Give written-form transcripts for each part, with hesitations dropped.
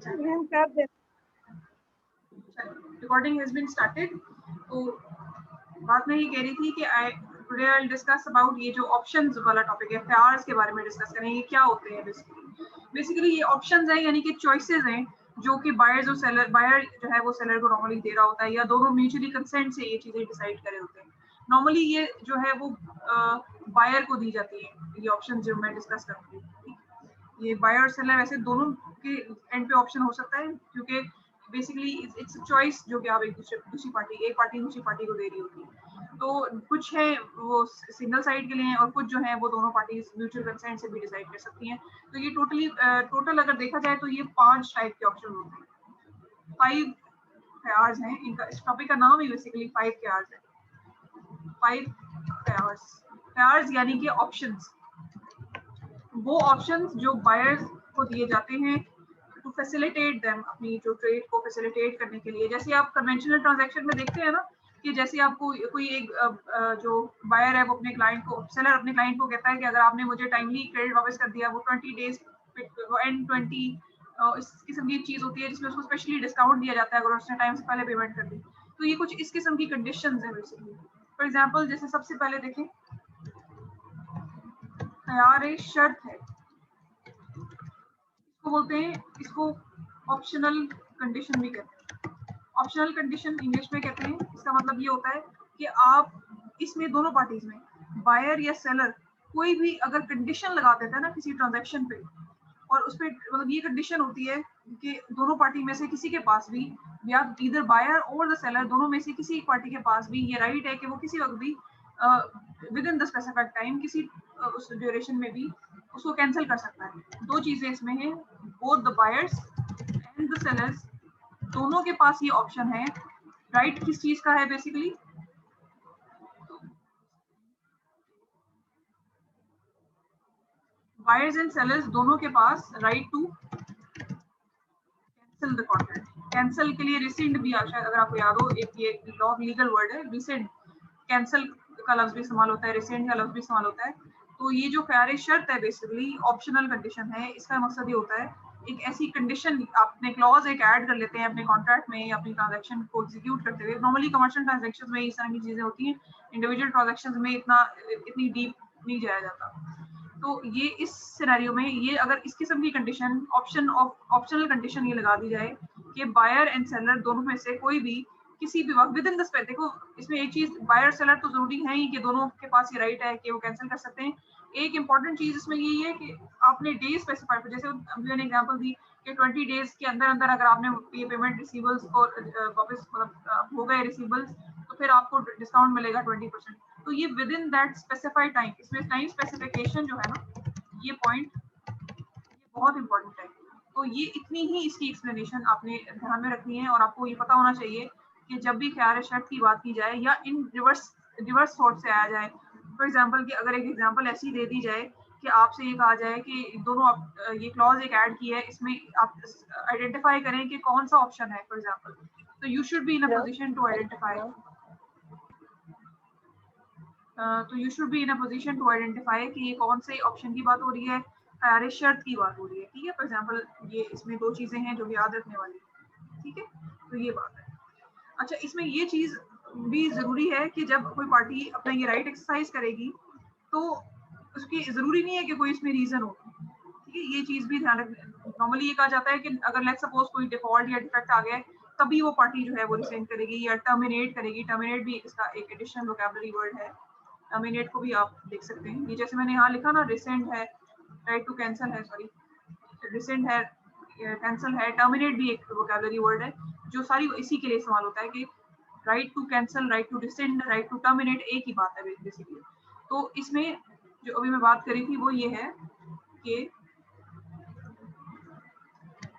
Ma'am कर दे। Recording has been started. तो बात मैं ये कह रही थी कि today I will discuss about ये जो ऑप्शंस वाला टॉपिक है, फेयर्स के बारे में डिस्कस करेंगे। ये क्या होते हैं बेसिकली ये ऑप्शंस हैं, यानी कि चॉइसेस हैं जो कि बायर्स और सेलर, बायर जो है वो सेलर को नॉर्मली दे रहा होता है, या दोनों म्यूचुअली कंसेंट से ये चीजें डिसाइड करे होते हैं। नॉर्मली ये जो है वो बायर को दी जाती है, ये ऑप्शन जो मैं डिस्कस करूंगी। ये बायर और सेलर वैसे दोनों के एंड पे ऑप्शन हो सकता है, क्योंकि बेसिकली इट्स अ चॉइस जो कि आप एक दूसरी पार्टी, एक पार्टी दूसरी पार्टी को दे रही होती है। तो कुछ है वो सिंगल साइड के लिए हैं, और कुछ जो है वो दोनों पार्टीज म्यूचुअल कंसेंट से भी डिसाइड कर सकती हैं। तो ये टोटल अगर देखा जाए तो ये 5 टाइप के ऑप्शन होते हैं। 5 पेयर्स हैं इनका, इस टॉपिक का नाम ही बेसिकली 5 पेयर्स है। 5 पेयर्स यानी कि ऑप्शंस, वो ऑप्शंस जो बायर्स को दिए जाते हैं टू फैसिलिटेट देम, अपनी जो ट्रेड को फैसिलिटेट करने के लिए। जैसे आप कन्वेंशनल ट्रांजैक्शन में देखते हैं ना, कि जैसे आपको कोई एक जो बायर है वो अपने क्लाइंट को, सेलर अपने क्लाइंट को कहता है कि अगर आपने मुझे टाइमली क्रेडिट वापस कर दिया, वो 20 डेज एंड 20 इस किस्म की चीज होती है जिसमें उसको स्पेशली डिस्काउंट दिया जाता है अगर उसने टाइम से पहले पेमेंट कर दी। तो ये कुछ इस किस्म की कंडीशंस है बेसिकली। फॉर एग्जांपल जैसे सबसे पहले देखें, तैयार है शर्त है, इसको बोलते हैं, इसको ऑप्शनल कंडीशन भी कहते हैं। ऑप्शनल कंडीशन इंग्लिश में कहते हैं। इसका मतलब ये होता है कि आप इसमें दोनों पार्टीज में, बायर या सेलर, कोई भी अगर कंडीशन लगा देता है ना किसी ट्रांजैक्शन पे, और उस पर मतलब ये कंडीशन होती है कि दोनों पार्टी में से किसी के पास भी, या इधर बायर और द सेलर दोनों में से किसी एक पार्टी के पास भी ये राइट है कि वो किसी वक्त भी with in the specified time, किसी उस ड्यूरेशन में भी उसको कैंसिल कर सकता है। दो चीजें इसमें हैं, both the buyers and the sellers दोनों के पास ये ऑप्शन है। राइट किस चीज का है बेसिकली, बायर्स एंड सेलर्स दोनों के पास right to cancel the contract. Cancel के लिए रिसेंड भी शायद अगर आपको याद हो, एक ये लॉ लीगल वर्ड है रिसेंड। कैंसिल का लफ्ज भी इस्तेमाल होता है, रिसेंड का लफ्ज भी इस्तेमाल होता है। तो ये जो ख्यार शर्त है बेसिकली ऑप्शनल कंडीशन है। इसका मकसद ये होता है, एक ऐसी कंडीशन आपने क्लॉज एक ऐड कर लेते हैं अपने कॉन्ट्रैक्ट में या अपनी ट्रांजैक्शन को एग्जीक्यूट करते हुए। नॉर्मली कमर्शियल ट्रांजैक्शन में इस तरह की चीजें होती हैं, इंडिविजुअल ट्रांजैक्शन में इतनी डीप नहीं जाया जाता। तो ये इस सिनेरियो में ये अगर इस किस्म की कंडीशन ऑप्शनल कंडीशन ये लगा दी जाए कि बायर एंड सेलर दोनों में से कोई भी किसी भी वक्त विद इन द स्पेस, देखो इसमें एक चीज, बायर सेलर तो जरूरी है ही कि दोनों के पास ये राइट है कि वो कैंसिल कर सकते हैं। एक इंपॉर्टेंट चीज इसमें यही है कि आपने डे स्पेसिफाई, जैसे अभी मैंने एग्जांपल दी कि 20 डेज के अंदर अंदर अगर आपने ये पेमेंट रिसीवर्स को वापस मतलब हो गए रिसीवर्स, तो फिर आपको डिस्काउंट मिलेगा 20%। तो ये with in that specified time, इसमें टाइम स्पेसिफिकेशन जो है ना, ये पॉइंट ये बहुत इंपॉर्टेंट है। तो ये इतनी ही इसकी एक्सप्लेनेशन आपने ध्यान में रखनी है, और आपको ये पता होना चाहिए कि जब भी ख्यार शर्त की बात की जाए या इन रिवर्स थॉट से आया जाए। फॉर एग्जांपल कि अगर एक एग्जांपल ऐसी दे दी जाए कि आपसे ये कहा जाए कि दोनों ये क्लॉज एक ऐड की है, इसमें आप आइडेंटिफाई करें कि कौन सा ऑप्शन है फॉर एग्जांपल, तो you should be in a position to identify कि ये कौन से ऑप्शन की बात हो रही है, ख्यार शर्त की बात हो रही है। ठीक है, फॉर एग्जांपल ये इसमें दो चीजें हैं जो याद रखने वाली है। ठीक है, तो ये बात है। अच्छा, इसमें ये चीज भी जरूरी है कि जब कोई पार्टी अपना ये राइट एक्सरसाइज करेगी तो उसकी जरूरी नहीं है कि कोई इसमें रीजन हो। ठीक है, ये चीज भी ध्यान रखना। नॉर्मली ये कहा जाता है कि अगर लेट्स सपोज कोई डिफॉल्ट या डिफेक्ट आ गया है, तभी वो पार्टी जो है वो रिसेंड करेगी या टर्मिनेट करेगी। टर्मिनेट भी इसका एक एडिशनल वोकैबुलरी वर्ड है। टर्मिनेट को भी आप देख सकते हैं, ये जैसे मैंने यहाँ लिखा ना, रिसेंड है, राइट टू कैंसिल है, सॉरी रिसेंड है, कैंसिल है, टर्मिनेट भी एक वोकैबुलरी वर्ड है जो सारी इसी के लिए इस्तेमाल होता है कि right to cancel, right to rescind, right to terminate एक ही बात है बेसिकली। तो इसमें जो अभी मैं बात करी थी वो ये है कि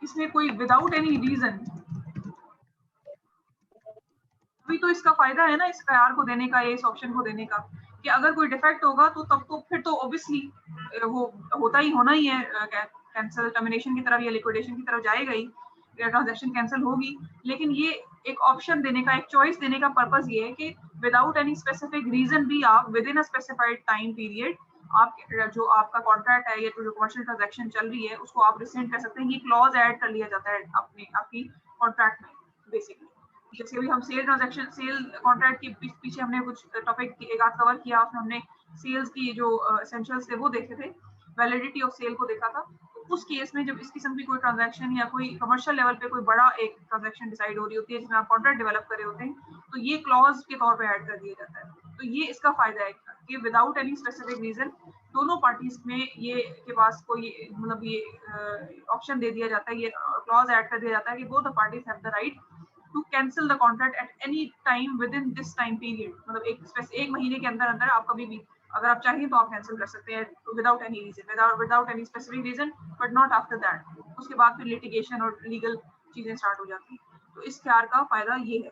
इसमें कोई विदाउट एनी रीजन, अभी तो इसका फायदा है ना इस ख्यार को देने का, इस ऑप्शन को देने का, कि अगर कोई डिफेक्ट होगा तो तब तो फिर तो ऑब्वियसली वो होना ही है, कैंसिल टर्मिनेशन की तरफ या लिक्विडेशन की तरफ जाएगा ही, ट्रांजैक्शन कैंसिल होगी। लेकिन ये एक ऑप्शन देने का, एक चॉइस देने का पर्पस ये है कि विदाउट एनी स्पेसिफिक रीजन भी आप with in a specified time period आप जो आपका कॉन्ट्रैक्ट है या जो कमर्शियल ट्रांजैक्शन चल रही है उसको आप रिसेंट कर सकते हैं। ये क्लॉज ऐड कर लिया जाता है अपने आपकी कॉन्ट्रैक्ट में बेसिकली। जैसे अभी हम सेल ट्रांजैक्शन सेल कॉन्ट्रैक्ट के पीछे हमने कुछ टॉपिक एक आध कवर किया, उसमें हमने सेल्स की जो एसेंशियल्स थे वो देखे थे, वैलिडिटी ऑफ सेल को देखा था। तो उस केस में जब इस किस्म की कोई ट्रांजैक्शन या कोई कमर्शियल लेवल पे कोई बड़ा एक ट्रांजैक्शन डिसाइड हो रही होती है जिसमें आप कॉन्ट्रैक्ट डेवलप कर रहे होते हैं, तो ये क्लॉज के तौर पे ऐड कर दिया जाता है। तो ये इसका फायदा है कि विदाउट एनी स्पेसिफिक रीजन दोनों पार्टीज में ये के पास कोई मतलब ये ऑप्शन दे दिया जाता है, ये क्लॉज ऐड कर दिया जाता है कि both the parties have the right to cancel the contract at any time with in this time period. मतलब एक महीने के अंदर अंदर आप कभी भी अगर आप चाहें तो आप कैंसिल कर सकते हैं without any reason, without any specific reason, but not after that. उसके बाद फिर लिटिगेशन और लीगल चीजें स्टार्ट हो जाती हैं। तो इस ख्यार का फायदा ये है,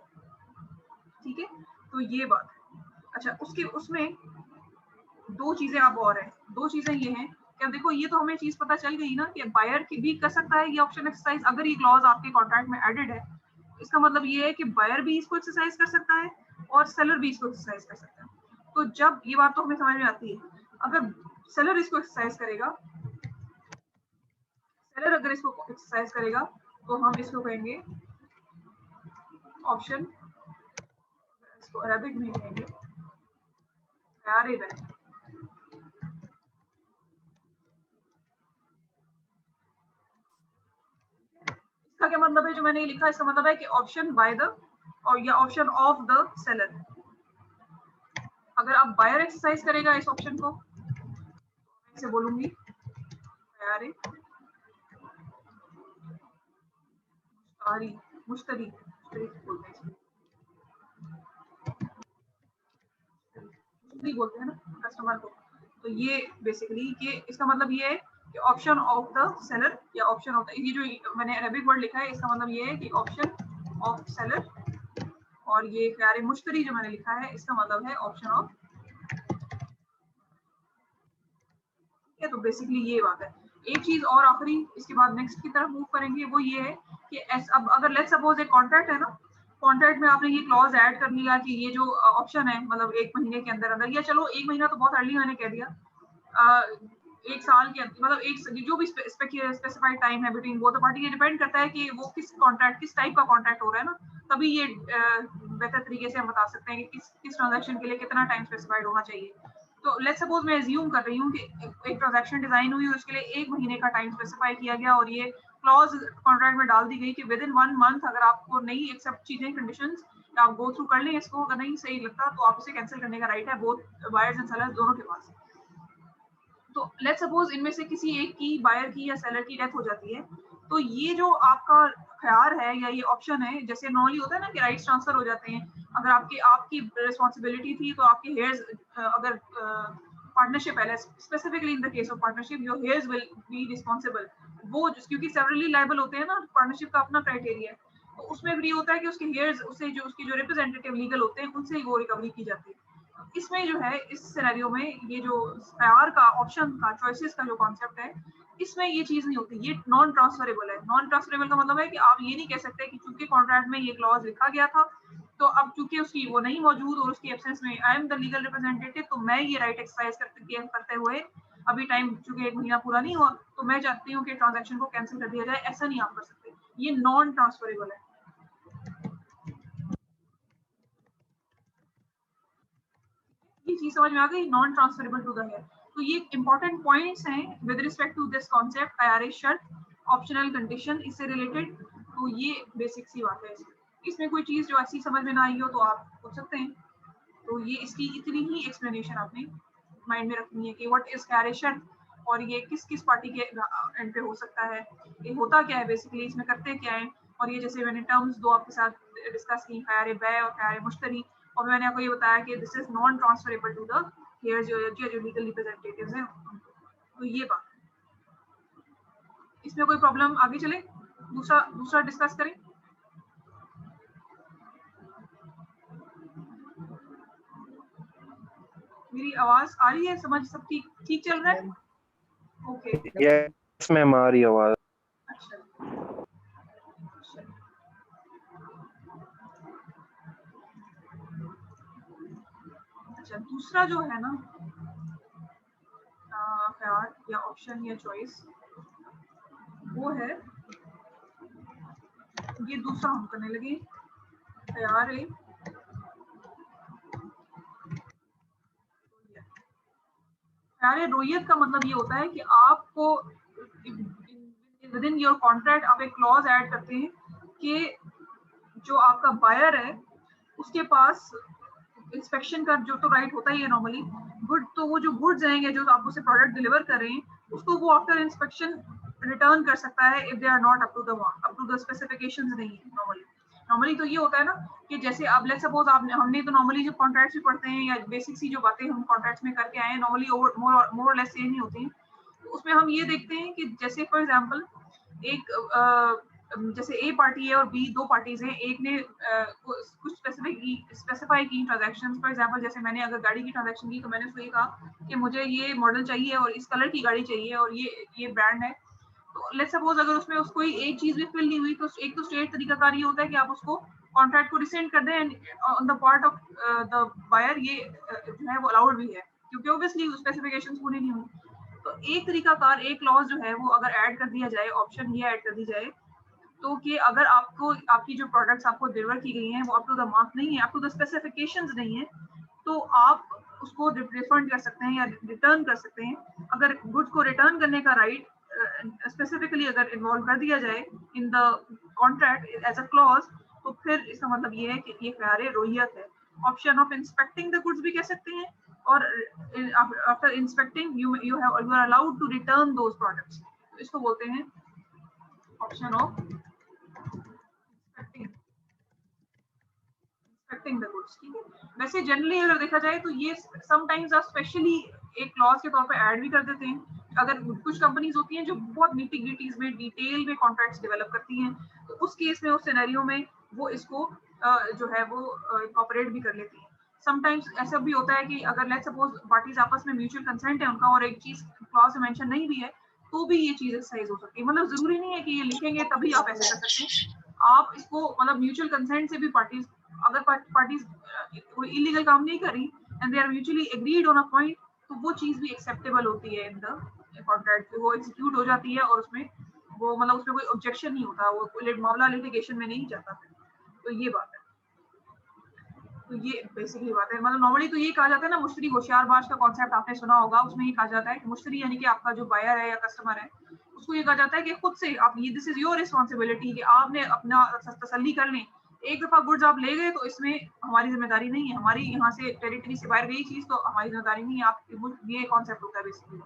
ठीक है। तो ये बात है। अच्छा, उसके उसमें दो चीजें अब और हैं। दो चीजें ये हैं कि अब देखो, ये तो हमें चीज पता चल गई ना कि बायर की भी कर सकता है ये ऑप्शन एक्सरसाइज अगर ये क्लॉज आपके कॉन्ट्रैक्ट में एडेड है। इसका मतलब ये है कि बायर भी इसको एक्सरसाइज कर सकता है और सेलर भी इसको एक्सरसाइज कर सकता है। तो जब ये बात तो हमें समझ में आती है, अगर सेलर इसको एक्सरसाइज करेगा, सेलर अगर इसको एक्सरसाइज करेगा तो हम इसको कहेंगे ऑप्शन, इसको अरबिक में कहेंगे वेरिएबल। इसका क्या मतलब है, जो मैंने लिखा इसका मतलब है कि ऑप्शन बाय द और या ऑप्शन ऑफ द सेलर। अगर आप बायर एक्सरसाइज करेगा इस ऑप्शन को, मैं इसे बोलूंगी मुश्तरी बोलते हैं, बोलते हैं ना कस्टमर को। तो ये बेसिकली ये इसका मतलब ये है कि ऑप्शन ऑफ द सेलर या ऑप्शन ऑफ द, ये जो मैंने अरबिक वर्ड लिखा है इसका मतलब ये है कि ऑप्शन ऑफ सेलर, और ये ख्यार मुश्तरी जो मैंने लिखा है इसका मतलब है ऑप्शन ऑफ। तो बेसिकली ये बात है। एक चीज और आखिरी, इसके बाद नेक्स्ट की तरफ मूव करेंगे, वो ये है कि अब अगर लेट्स सपोज एक कॉन्ट्रैक्ट है ना, कॉन्ट्रैक्ट में आपने ये क्लॉज ऐड कर लिया कि ये जो ऑप्शन है मतलब एक महीने के अंदर अंदर, या चलो एक महीना तो बहुत अर्ली मैंने कह दिया, एक साल के मतलब एक जो भी स्पेसिफाइड टाइम है बिटवीन वो तो पार्टी, ये डिपेंड करता है कि वो किस कॉन्ट्रैक्ट किस टाइप का कॉन्ट्रैक्ट हो रहा है ना, तभी ये बेहतर तरीके से हम बता सकते हैं कि किस ट्रांजैक्शन के लिए कितना टाइम स्पेसिफाइड होना चाहिए। तो लेट्स सपोज मैं एज्यूम कर रही हूँ कि एक ट्रांजैक्शन डिजाइन हुई और उसके लिए एक महीने का टाइम स्पेसिफाई किया गया और ये क्लॉज कॉन्ट्रैक्ट में डाल दी गई कि विद इन 1 मंथ अगर आपको नहीं एक्सेप्ट चीजें कंडीशंस आप गो थ्रू कर लें इसको, अगर नहीं सही लगता तो आप इसे कैंसिल करने का राइट है बोथ बायर्स एंड सेलर्स दोनों के पास। तो लेट्स सपोज इनमें से किसी एक की, बायर की या सेलर की डेथ हो जाती है, तो ये जो आपका ख्यार है या ये ऑप्शन है, जैसे नॉर्मली होता है ना कि राइट्स ट्रांसफर हो जाते हैं, अगर आपकी रिस्पॉन्सिबिलिटी थी तो आपके हेयर्स अगर पार्टनरशिप है, specifically in the case of partnership your hairs will be responsible, वो क्योंकि सेवरली लायबल होते हैं ना, पार्टनरशिप का अपना क्राइटेरिया है, तो उसमें भी ये होता है कि उसके हेयर्स उससे जो उसके जो रिप्रेजेंटेटिव लीगल होते हैं उनसे ही वो रिकवरी की जाती है। इसमें जो है इस सिनेरियो में ये जो आर का ऑप्शन का चॉइसेस का जो कॉन्सेप्ट है, इसमें ये चीज नहीं होती, ये नॉन ट्रांसफरेबल है। नॉन ट्रांसफरेबल का मतलब है कि आप ये नहीं कह सकते कि चूंकि कॉन्ट्रैक्ट में ये क्लॉज लिखा गया था तो अब चूंकि उसकी वो नहीं मौजूद और उसकी एब्सेंस में I am the legal representative, तो मैं ये राइट एक्सरसाइज करते हुए अभी टाइम चूंकि एक महीना पूरा नहीं हुआ तो मैं चाहती हूँ कि ट्रांजेक्शन को कैंसिल कर दिया जाए, ऐसा नहीं आप कर सकते, ये नॉन ट्रांसफरेबल है। ये चीज समझ में आ गई, non transferable to the heir. तो ये इंपॉर्टेंट पॉइंट्स हैं with respect to this concept IRA शर्त ऑप्शनल कंडीशन इससे रिलेटेड। तो ये बेसिक सी बात है। इसमें कोई चीज जो ऐसी समझ में ना आई हो तो आप पूछ सकते हैं। तो ये इसकी इतनी ही एक्सप्लेनेशन आपने माइंड में रखनी है कि व्हाट इज आईआरए शर्त और ये किस किस पार्टी के एंड पे हो सकता है, ये होता क्या है बेसिकली, इसमें करते क्या है। और ये जैसे मैंने टर्म्स दो आपके साथ डिस्कस की, खैर बै और खैर मुश्तरी, और मैंने आपको ये बताया कि this is non transferable to the heir जो लीगल रिप्रेजेंटेटिव्स हैं। तो ये बात, इसमें कोई प्रॉब्लम, आगे चले दूसरा दूसरा डिस्कस करें। मेरी आवाज आ रही है, समझ सब ठीक ठीक चल रहा है? ओके यस मैम आ रही आवाज। अच्छा अच्छा, दूसरा जो है ना, एफआईआर या ऑप्शन या चॉइस वो है, ये दूसरा हम करने लगे एफआईआर ए रोयत का मतलब ये होता है कि आपको विद इन योर कॉन्ट्रैक्ट आप एक क्लॉज ऐड करते हैं कि जो आपका बायर है उसके पास इंस्पेक्शन का जो तो राइट होता ही है नॉर्मली गुड, तो वो जो गुड्स आएंगे जो आप उसे प्रोडक्ट डिलीवर कर रहे हैं उसको वो आफ्टर इंस्पेक्शन रिटर्न कर सकता है if they are not up to the specifications नहीं है। नॉर्मली तो ये होता है ना कि जैसे अब लेट्स सपोज आप हमने तो नॉर्मली जो कॉन्ट्रैक्ट्स भी पढ़ते हैं या बेसिक सी जो बातें हम कॉन्ट्रैक्ट्स में करके आए हैं normally more or less same ही होती हैं। तो उसमें हम ये देखते हैं कि जैसे फॉर एग्जांपल एक जैसे ए पार्टी है और बी दो पार्टीज हैं, एक ने कुछ स्पेसिफाई की ट्रांजैक्शंस, फॉर एग्जांपल जैसे मैंने अगर गाड़ी की ट्रांजैक्शन की तो मैंने उसको ये कहा कि मुझे ये मॉडल चाहिए और इस कलर की गाड़ी चाहिए और ये ब्रांड है। तो लेट्स सपोज अगर उसमें उसको एक चीज भी फिल नहीं हुई तो एक तो स्ट्रेट तरीकाकार ये होता है कि आप उसको कॉन्ट्रैक्ट को रिसेंड कर दें and on the part of the buyer ये जो है वो अलाउड भी है क्योंकि ऑब्वियसली स्पेसिफिकेशंस पूरी नहीं हुई। तो एक तरीकाकार एक क्लॉज जो है वो अगर ऐड कर दिया जाए, ऑप्शन ये ऐड कर दी जाए तो कि अगर आपको आपकी जो प्रोडक्ट्स आपको डिलीवर की गई हैं वो अप टू द मार्क नहीं है, अप टू द स्पेसिफिकेशंस नहीं है, तो आप उसको रिफंड कर सकते हैं या रिटर्न कर सकते हैं। अगर गुड्स को रिटर्न करने का राइट स्पेसिफिकली अगर इन्वॉल्व कर दिया जाए in the contract as a clause तो फिर इसका मतलब ये है कि ये ख्यार रोहियत है। Option of inspecting the goods भी कह सकते हैं और after inspecting you are allowed to return those products, इसको बोलते हैं option of inspecting the goods. ठीक है, वैसे जनरली अगर देखा जाए तो ये समटाइम्स आप स्पेशली एक क्लॉज के तौर पे ऐड भी कर देते हैं। अगर कुछ कंपनीज होती हैं जो बहुत नीटी ग्रिटीज में डिटेल में कॉन्ट्रैक्ट्स डेवलप करती हैं तो उस केस में उस सिनेरियो में वो इसको जो है वो इंकॉर्पोरेट भी कर लेती हैं। समटाइम्स ऐसा भी होता है कि अगर लेट्स सपोज पार्टीज आपस में म्यूचुअल कंसेंट है उनका और एक चीज क्लॉज में मेंशन नहीं भी है तो भी ये चीज एक्सरसाइज हो सकती है। मतलब जरूरी नहीं है कि ये लिखेंगे तभी आप ऐसे कर सकते हैं, आप इसको मतलब म्यूचुअल कंसेंट से भी पार्टीज अगर पार्टीज कोई इलीगल काम नहीं करी and they are mutually agreed on a point तो वो चीज भी एक्सेप्टेबल होती है इन द कॉन्ट्रैक्ट, वो एग्जीक्यूट हो जाती है और उसमें वो मतलब उसमें कोई ऑब्जेक्शन नहीं होता, वो मामला लिटिगेशन में नहीं जाता। तो ये बात है, तो ये बेसिकली बात है। मतलब नॉर्मली तो ये कहा जाता है ना मुश्तरी होशियारबाज का कॉन्सेप्ट आपने सुना होगा, उसमें ये कहा जाता है कि मुश्तरी यानी कि आपका जो बायर है या कस्टमर है उसको ये कहा जाता है कि खुद से आप ये दिस इज योर रिस्पॉन्सिबिलिटी कि आपने अपना तसल्ली कर लें। एक दफा गुड्स आप ले गए तो इसमें हमारी जिम्मेदारी नहीं है, हमारी यहाँ से टेरिटरी से बाहर गई चीज तो हमारी जिम्मेदारी नहीं है, आप ये कॉन्सेप्ट होता है बेसिकली।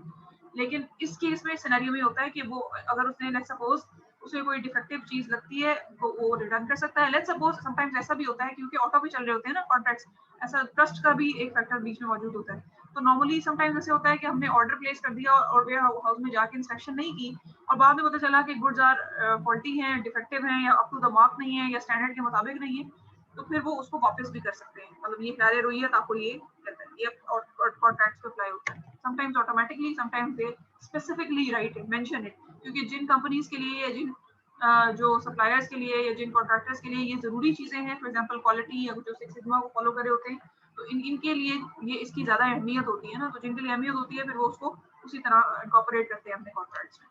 लेकिन इस केस में सिनेरियो में होता है कि वो अगर उसने लेट्स सपोज उसे कोई डिफेक्टिव चीज लगती है तो वो रिटर्न कर सकता है। लेट्स सपोज समटाइम्स ऐसा भी होता है क्योंकि ऑटो पे चल रहे होते हैं ना कॉन्ट्रैक्ट्स, ऐसा ट्रस्ट का भी एक फैक्टर बीच में मौजूद होता है। तो नॉर्मली समटाइम्स ऐसे होता है कि हमने ऑर्डर प्लेस कर दिया और वेयर हाउस में जाके इंस्पेक्शन नहीं की और बाद में पता चला कि गुड्स आर फॉल्टी हैं, डिफेक्टिव हैं या अप टू द मार्क नहीं है या स्टैंडर्ड के मुताबिक नहीं है, तो फिर वो उसको वापस भी कर सकते हैं। मतलब ये ख्याल रोहियत आपको ये कहता है, ये कॉन्ट्रैक्ट्स पे अप्लाई होता है। Sometimes automatically, sometimes they specifically right it, mention it, क्योंकि जिन कंपनीज के लिए या जिन जो सप्लायर्स के लिए या जिन कॉन्ट्रैक्टर्स के लिए ये जरूरी चीजें हैं, फॉर एग्जांपल क्वालिटी या जो सिक्स सिग्मा को फॉलो करे होते हैं, तो इनके लिए ये इसकी ज्यादा अहमियत होती है ना, तो जिनके लिए अहमियत होती है फिर वो उसको उसी तरह इनकॉर्पोरेट करते हैं अपने कॉन्ट्रैक्ट्स में।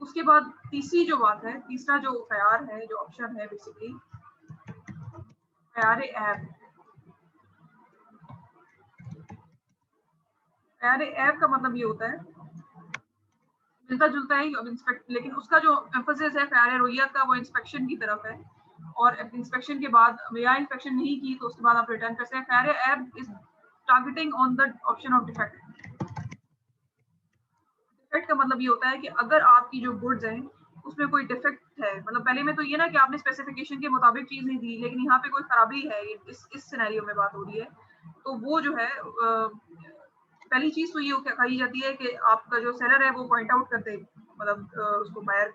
उसके बाद तीसरी जो बात है, तीसरा जो ख्यार है, जो ऑप्शन है बेसिकली ख्यार ऐप। ख्यार ऐप का मतलब ये होता है मिलता जुलता है अब इंस्पेक्ट, लेकिन उसका जो एम्फोसिस है ख्यार रोहियत का वो इंस्पेक्शन की तरफ है और इंस्पेक्शन के बाद या इंस्पेक्शन नहीं की तो उसके बाद आप रिटर्न कर सकते हैं। ख्यार ऐप is targeting on the option of defect. Defect का मतलब ये होता है कि अगर आपकी जो गुड्स हैं उसमें कोई डिफेक्ट है, मतलब पहले में तो ये ना कि आपने स्पेसिफिकेशन के मुताबिक चीज नहीं दी लेकिन यहाँ पे कोई खराबी है, इस सिनेरियो में बात हो रही है, तो वो जो है पहली चीज तो ये कही जाती है कि आपका जो सेलर है वो पॉइंट आउट कर दे, मतलब उसको बायर,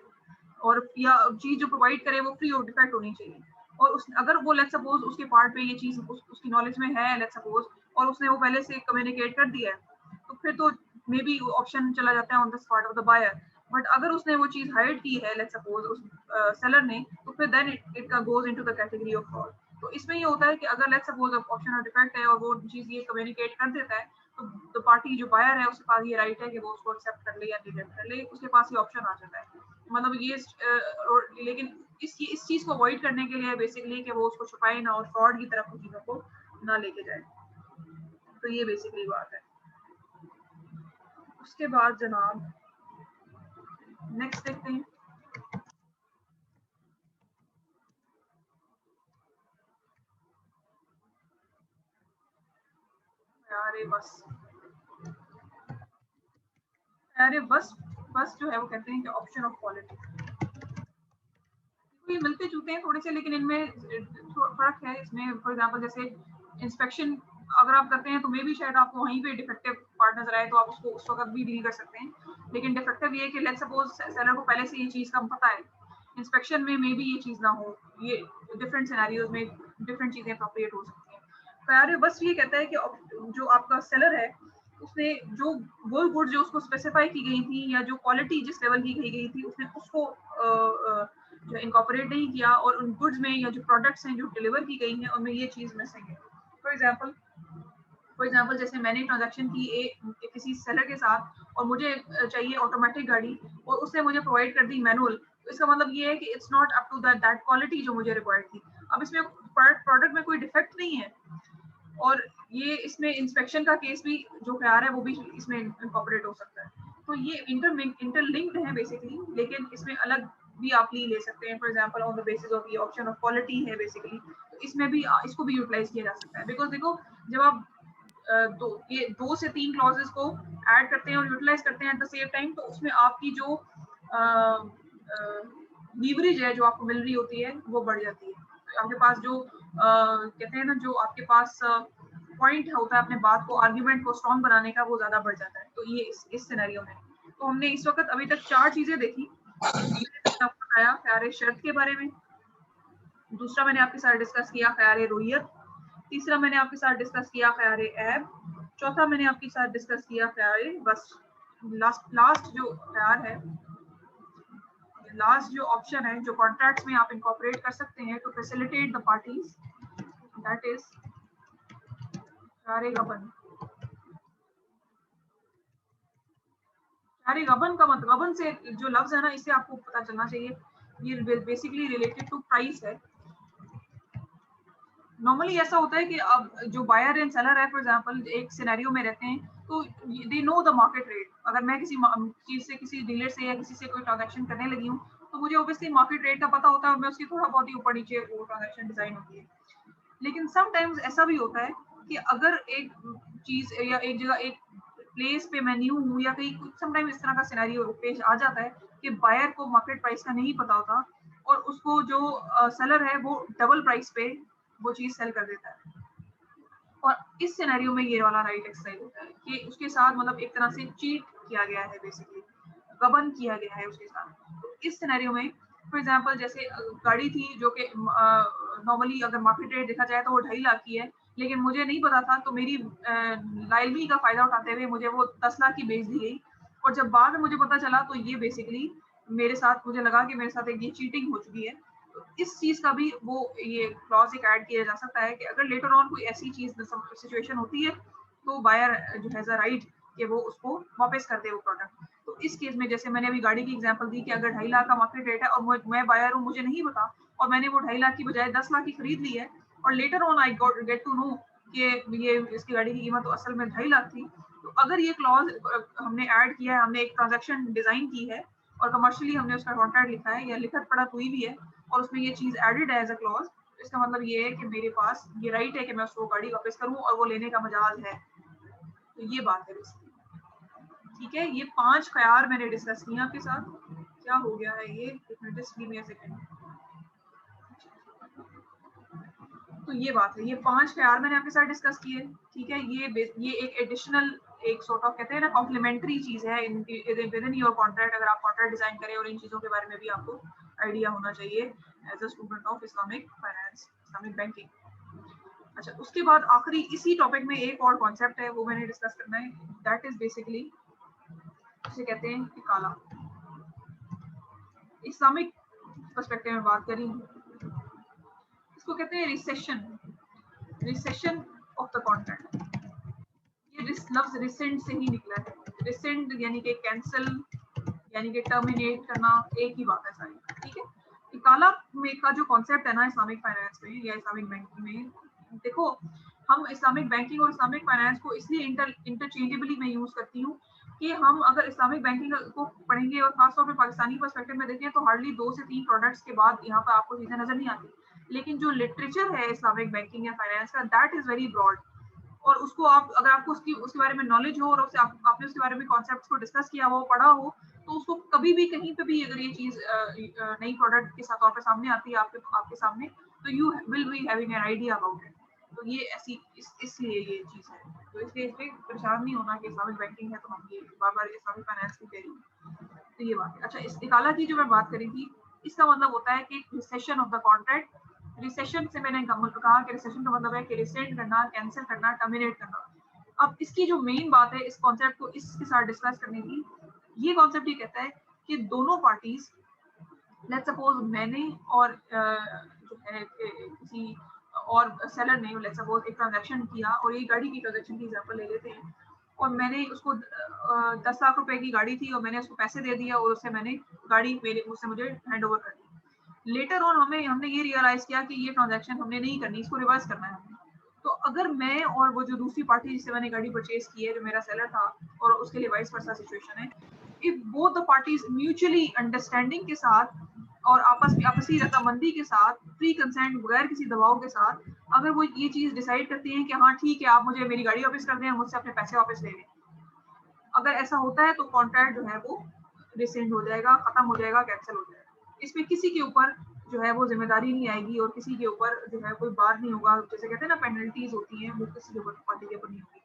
और या चीज जो प्रोवाइड करे वो फ्री ऑफ डिफेक्ट होनी चाहिए। और उस अगर वो लेट्स सपोज उसके पार्ट पे ये चीज उसकी नॉलेज में है लेट्स सपोज और उसने वो पहले से कम्युनिकेट कर दिया है तो फिर तो मे बी ऑप्शन चला जाता है on the spot of the buyer. But अगर उसने वो चीज हाइड की है लेट्स सपोज उस सेलर ने, तो फिर then it goes into the category of fraud. तो इसमें ये होता है कि अगर let's suppose option of defect है और वो चीज ये कम्युनिकेट कर देता है तो पार्टी जो बायर है उसके पास ये राइट है कि वो उसको एक्सेप्ट कर ले या रिजेक्ट कर ले, उसके पास ये ऑप्शन आ जाता है। मतलब ये लेकिन इस चीज को अवॉइड करने के लिए बेसिकली कि वो उसको छुपाए ना और फ्रॉड की तरफ चीजों को ना लेके जाए। तो ये बेसिकली बात है। उसके बाद जनाब नेक्स्ट देखते हैं। अरे बस जो है वो कहते हैं कि ऑप्शन ऑफ क्वालिटी, तो ये मिलते जुलते हैं थोड़े से, लेकिन इनमें फर्क है। इसमें फॉर एग्जांपल जैसे इंस्पेक्शन अगर आप करते हैं तो मे भी शायद आपको वहीं पे डिफेक्टिव पार्ट नजर आए तो आप उसको उस वक्त भी डील कर सकते हैं, लेकिन डिफेक्टिव ये कि लेट्स सपोज सेलर को पहले से ये चीज का पता है, इंस्पेक्शन में मे भी ये चीज ना हो, ये डिफरेंट सिनेरियोज में डिफरेंट चीजें अप्रोप्रिएट हो सकती हैं। तो यार बस ये कहता है कि जो आपका सेलर है उसने जो वो गुड जो उसको स्पेसिफाई की गई थी या जो क्वालिटी जिस लेवल की कही गई थी उसने उसको जो इनकॉर्पोरेट नहीं किया, और उन गुड्स में या जो प्रोडक्ट्स हैं जो डिलीवर की गई हैं उनमें ये चीज मिसिंग है। फॉर एग्जांपल जैसे मैंने ट्रांजैक्शन की किसी सेलर के साथ और मुझे चाहिए ऑटोमेटिक गाड़ी और उसने मुझे प्रोवाइड कर दी मैनुअल, तो इसका मतलब ये है कि it's not up to that quality जो मुझे रिक्वायर्ड थी। अब इसमें प्रोडक्ट में कोई डिफेक्ट नहीं है और ये इसमें इंस्पेक्शन का केस भी जो ख्याल है वो भी इसमें इनकॉर्पोरेट हो सकता है। तो ये इंटरलिंक्ड है बेसिकली, लेकिन इसमें अलग भी आप ले सकते हैं। For example on the basis of ये ऑप्शन ऑफ क्वालिटी है बेसिकली, तो इसमें भी इसको भी यूटिलाइज किया जा सकता है। बिकॉज देखो जब आप ये 2 से 3 क्लॉजेस को ऐड करते हैं और यूटिलाइज करते हैं एट द सेम टाइम, तो उसमें आपकी जो लीवरेज है जो आपको मिल रही होती है वो बढ़ जाती है। आपके पास जो कहते हैं ना जो आपके पास पॉइंट होता है अपने बात को आर्ग्यूमेंट को स्ट्रॉन्ग बनाने का, वो ज्यादा बढ़ जाता है। तो ये इस सिनेरियो में तो हमने इस वक्त अभी तक 4 चीजें देखी। आपको बताया ख्याल शर्त के बारे में, दूसरा मैंने आपके साथ डिस्कस किया ख्याल रोयत, तीसरा मैंने आपके साथ डिस्कस किया ख्याल ऐब, चौथा मैंने आपके साथ डिस्कस किया ख्याल बस। लास्ट जो ख्याल है, लास्ट जो ऑप्शन है जो कॉन्ट्रैक्ट्स में आप इनकॉर्पोरेट कर सकते हैं to facilitate the parties, that is गबन। गबन का मतलब गबन से जो लफ्ज है ना, इससे आपको पता चलना चाहिए ये बेसिकली रिलेटेड टू प्राइस है। नॉर्मली ऐसा होता है कि अब जो बायर एंड सेलर है फॉर एग्जांपल एक सिनेरियो में रहते हैं तो they know the market rate. अगर मैं किसी चीज से किसी डीलर से या किसी से कोई ट्रांजैक्शन करने लगी हूँ तो मुझे ऑब्वियसली मार्केट रेट का पता होता है और मैं उसकी थोड़ा बहुत ही ऊपर नीचे वो ट्रांजैक्शन डिजाइन होती है। लेकिन समटाइम्स ऐसा भी होता है कि अगर एक चीज या एक जगह एक प्लेस पे मैं न्यू हूँ या कहीं समटाइम्स इस तरह का सिनेरियो पेश आ जाता है कि बायर को मार्केट प्राइस का नहीं पता होता और उसको जो सेलर है वो डबल प्राइस पे वो चीज सेल कर देता है। और इस सिनेरियो में ये वाला राइट एक्सरसाइज होता है कि उसके साथ मतलब एक तरह से चीट किया गया है, बेसिकली गबन किया गया है उसके साथ। तो इस सिनेरियो में फॉर एग्जांपल जैसे गाड़ी थी जो कि नॉर्मली अगर मार्केट रेट देखा जाए तो वो 2.5 लाख की है, लेकिन मुझे नहीं पता था तो मेरी लाइबिलिटी का फायदा उठाते हुए मुझे वो 10 लाख की बेच दी गई। और जब बाद में मुझे पता चला तो ये बेसिकली मेरे साथ मुझे लगा कि मेरे साथ एक ये चीटिंग हो चुकी है। तो इस चीज का भी वो ये क्लॉज एक ऐड किया जा सकता है कि अगर लेटर ऑन कोई ऐसी चीज सिचुएशन होती है तो बायर जो हैज अ राइट कि वो उसको वापस कर दे वो प्रोडक्ट। तो इस केस में जैसे मैंने अभी गाड़ी की एग्जांपल दी कि अगर 2.5 लाख का मार्केट रेट है और मैं बायर हूँ, मुझे नहीं पता और मैंने वो 2.5 लाख की बजाय 10 लाख की खरीद ली है और later on I get to know कि ये इसकी गाड़ी की कीमत तो असल में 2.5 लाख थी। तो अगर ये क्लॉज हमने ऐड किया है, हमने एक ट्रांजैक्शन डिजाइन की है और कमर्शियली हमने उसका कॉन्ट्रैक्ट लिखा है या लिखत पढ़त हुई भी है और उसमें ये चीज एडेड है एज अ क्लॉज, इसका मतलब ये है कि मेरे पास ये राइट है कि मैं उसको गाड़ी वापस करूं और वो लेने का मजाज है। तो ये बात है इसकी। ठीक है, ये 5 ख्याल मैंने डिस्कस किया आपके साथ। क्या हो गया है ये, just give me a second. तो ये बात है, ये 5 ख्याल मैंने आपके साथ डिस्कस किए। ठीक है, ये एक एडिशनल एक सॉर्ट ऑफ कहते हैं ना कॉम्प्लीमेंट्री चीज है विद इन योर कॉन्ट्रैक्ट। अगर आप कॉन्ट्रैक्ट डिजाइन करें और इन चीजों के बारे में भी आपको आइडिया होना चाहिए as a student of Islamic finance, Islamic banking. अच्छा, उसके बाद आखिरी इसी टॉपिक में एक और कॉन्सेप्ट है वो मैंने डिस्कस करना है, दैट इज बेसिकली जिसे कहते हैं इकाला। इस्लामिक पर्सपेक्टिव में बात करी, इसको कहते हैं रिसेशन ऑफ द कॉन्ट्रैक्ट। ये लफ्ज रिसेंट से ही निकला है। रिसेंट यानी कि कैंसिल, यानी कि टर्मिनेट करना, एक ही बात है सारी, ठीक है। इकाला में का जो कॉन्सेप्ट है ना इस्लामिक फाइनेंस में या इस्लामिक बैंकिंग में, देखो हम इस्लामिक बैंकिंग और इस्लामिक फाइनेंस को इसलिए इंटरचेंजेबली मैं यूज करती हूँ कि हम अगर इस्लामिक बैंकिंग को पढ़ेंगे और खासतौर पर पाकिस्तानी पर्सपेक्टिव में देखें तो हार्डली 2 से 3 प्रोडक्ट्स के बाद यहाँ पर आपको चीजें नजर नहीं आती, लेकिन जो लिटरेचर है इस्लामिक बैंकिंग या फाइनेंस का, दैट इज वेरी ब्रॉड। और उसको आप अगर आपको उसके बारे में नॉलेज हो और उससे आपने उसके बारे में कॉन्सेप्ट्स को डिस्कस किया हो, पढ़ा हो, तो उसको कभी भी कहीं पे भी अगर ये चीज नई प्रोडक्ट के तौर पे सामने आती है आपके सामने, तो you will be having an idea about it. तो ये ऐसी इसलिए ये चीज है, तो इसलिए इस पे परेशान नहीं होना कि इस्लामिक बैंकिंग है तो हम ये बार बार इस्लामिक फाइनेंस की कह रही। तो ये बात है। अच्छा, इस इकाला की जो मैं बात करी थी, इसका मतलब होता है कि recession of the contract. Recession से मैंने कहा कि रिसेशन का मतलब है कि रिसेंड करना, कैंसिल करना, टर्मिनेट करना। अब इसकी जो मेन बात है इस कॉन्सेप्ट को इसके साथ डिस्कस करने की, ये कॉन्सेप्ट ये कहता है कि दोनों पार्टीज, लेट्स सपोज मैंने और जो है किसी और सेलर ने लेट्स सपोज एक ट्रांजैक्शन किया, और ये गाड़ी की ट्रांजैक्शन की एग्जांपल ले लेते हैं, और मैंने उसको 10 लाख रुपए की गाड़ी थी और मैंने उसको पैसे दे दिया और उससे मैंने गाड़ी उससे मुझे हैंड ओवर कर दी। लेटर ऑन हमने ये रियलाइज किया कि ये ट्रांजैक्शन हमने नहीं करनी, इसको रिवर्स करना है हमें। तो अगर मैं और वो जो दूसरी पार्टी जिससे मैंने गाड़ी परचेज की है, जो मेरा सेलर था, और उसके लिए वाइस वर्सा सिचुएशन है, if both the parties mutually understanding के साथ और आपसी रजामंदी के साथ, प्री कंसेंट, बगैर किसी दबाव के साथ, अगर वो ये चीज डिसाइड करती हैं कि हाँ ठीक है, आप मुझे मेरी गाड़ी वापस कर दें, मुझसे अपने पैसे वापस ले लें, अगर ऐसा होता है तो कॉन्ट्रैक्ट जो है वो रिसेंड हो जाएगा, खत्म हो जाएगा, कैंसिल हो जाएगा। इसमें किसी के ऊपर जो है वो जिम्मेदारी नहीं आएगी और किसी के ऊपर जो है कोई बार नहीं होगा, जैसे कहते हैं ना पेनल्टीज होती हैं, वो किसी के ऊपर पार्टी के ऊपर नहीं होगी।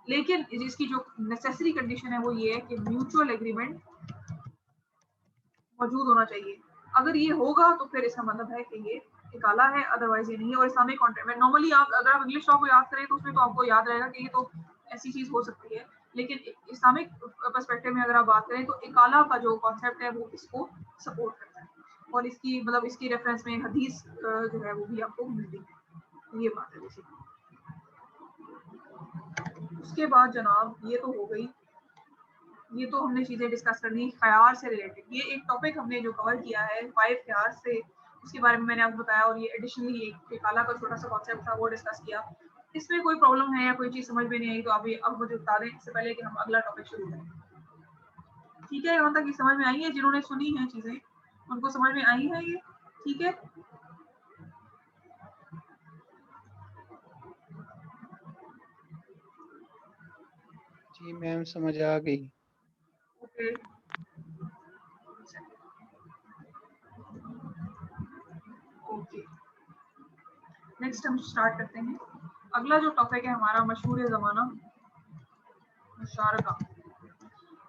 लेकिन इसकी जो नेसेसरी कंडीशन है वो ये है कि म्यूचुअल एग्रीमेंट मौजूद होना चाहिए। अगर ये होगा तो फिर इसका मतलब है कि ये इकाला है, अदरवाइज ये नहीं है। और इस्लामिक कॉन्ट्रैक्ट में नॉर्मली आप अगर आप इंग्लिश लॉ को याद करें तो उसमें तो आपको याद रहेगा कि ये तो ऐसी चीज हो सकती है, लेकिन इस्लामिक पर्सपेक्टिव में अगर आप बात करें तो इकाला का जो कॉन्सेप्ट है वो इसको सपोर्ट करता है, और इसकी मतलब इसकी रेफरेंस में हदीस जो है वो भी आपको मिलती है। ये बात है बेसिकली। उसके बाद जनाब ये तो हो गई, ये तो हमने चीजें डिस्कस करनी ख्यार से रिलेटेड। ये एक टॉपिक हमने जो कवर किया है 5 ख्यार से, उसके बारे में मैंने आपको बताया, और ये एडिशनली एक इकाला का छोटा सा कॉन्सेप्ट था वो डिस्कस किया। इसमें कोई प्रॉब्लम है या कोई चीज समझ में नहीं आई तो अब मुझे बता दें इससे पहले कि हम अगला टॉपिक शुरू करें। ठीक है, यहाँ तक ये समझ में आई है? जिन्होंने सुनी है चीजें उनको समझ में आई है ये? ठीक है, जी मैम, समझ आ गई। Okay, okay. नेक्स्ट हम स्टार्ट करते हैं। अगला जो टॉपिक है हमारा मशहूर ज़माना मुशारका।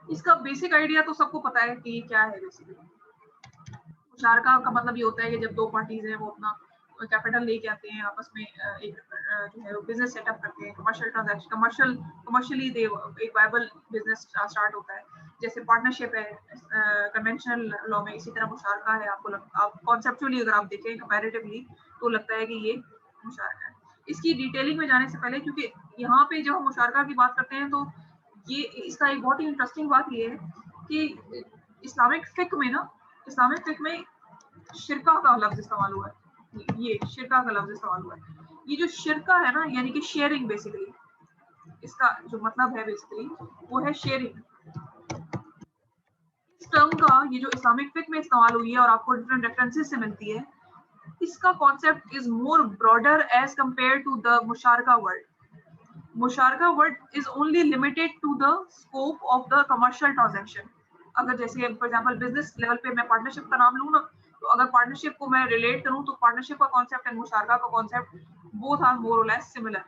इसका बेसिक आइडिया तो सबको पता है कि क्या है। बेसिकली मुशारका का मतलब ये होता है कि जब दो पार्टीज हैं वो अपना कैपिटल लेके आते हैं, आपस में एक जो है बिजनेस सेटअप करते हैं, कमर्शियल ट्रांजैक्शन, कमर्शियली एक वायबल बिजनेस स्टार्ट होता है। जैसे पार्टनरशिप है कन्वेंशनल लॉ में, इसी तरह मुशारका है। आप कॉन्सेप्चुअली अगर आप देखें कंपैरेटिवली तो लगता है कि ये मुशारका है। इसकी डिटेलिंग में जाने से पहले, क्योंकि यहाँ पे जब हम मुशारका की बात करते हैं तो ये इसका एक बहुत ही इंटरेस्टिंग बात ये है कि इस्लामिक फिक्र में शिरका का लफ्ज इस्तेमाल हुआ है। ये शिरका का लफ्ज इस्तेमाल हुआ है। ये जो शिरका है ना, यानी कि शेयरिंग, बेसिकली इसका जो मतलब है बेसिकली वो है शेयरिंग। इस टर्म का ये जो इस्लामिक फिक्र में इस्तेमाल हुई है और आपको डिफरेंट रेफरेंसेस से मिलती है, इसका concept is more broader as compare to the मुशारका वर्ड। मुशारका word is only limited to the scope of the commercial transaction. अगर जैसे फॉर एग्जांपल बिजनेस लेवल पे मैं पार्टनरशिप का नाम लूँ ना, तो अगर पार्टनरशिप को मैं रिलेट करूँ तो पार्टनरशिप का कॉन्सेप्ट एंड मुशारका का concept both are more or less similar.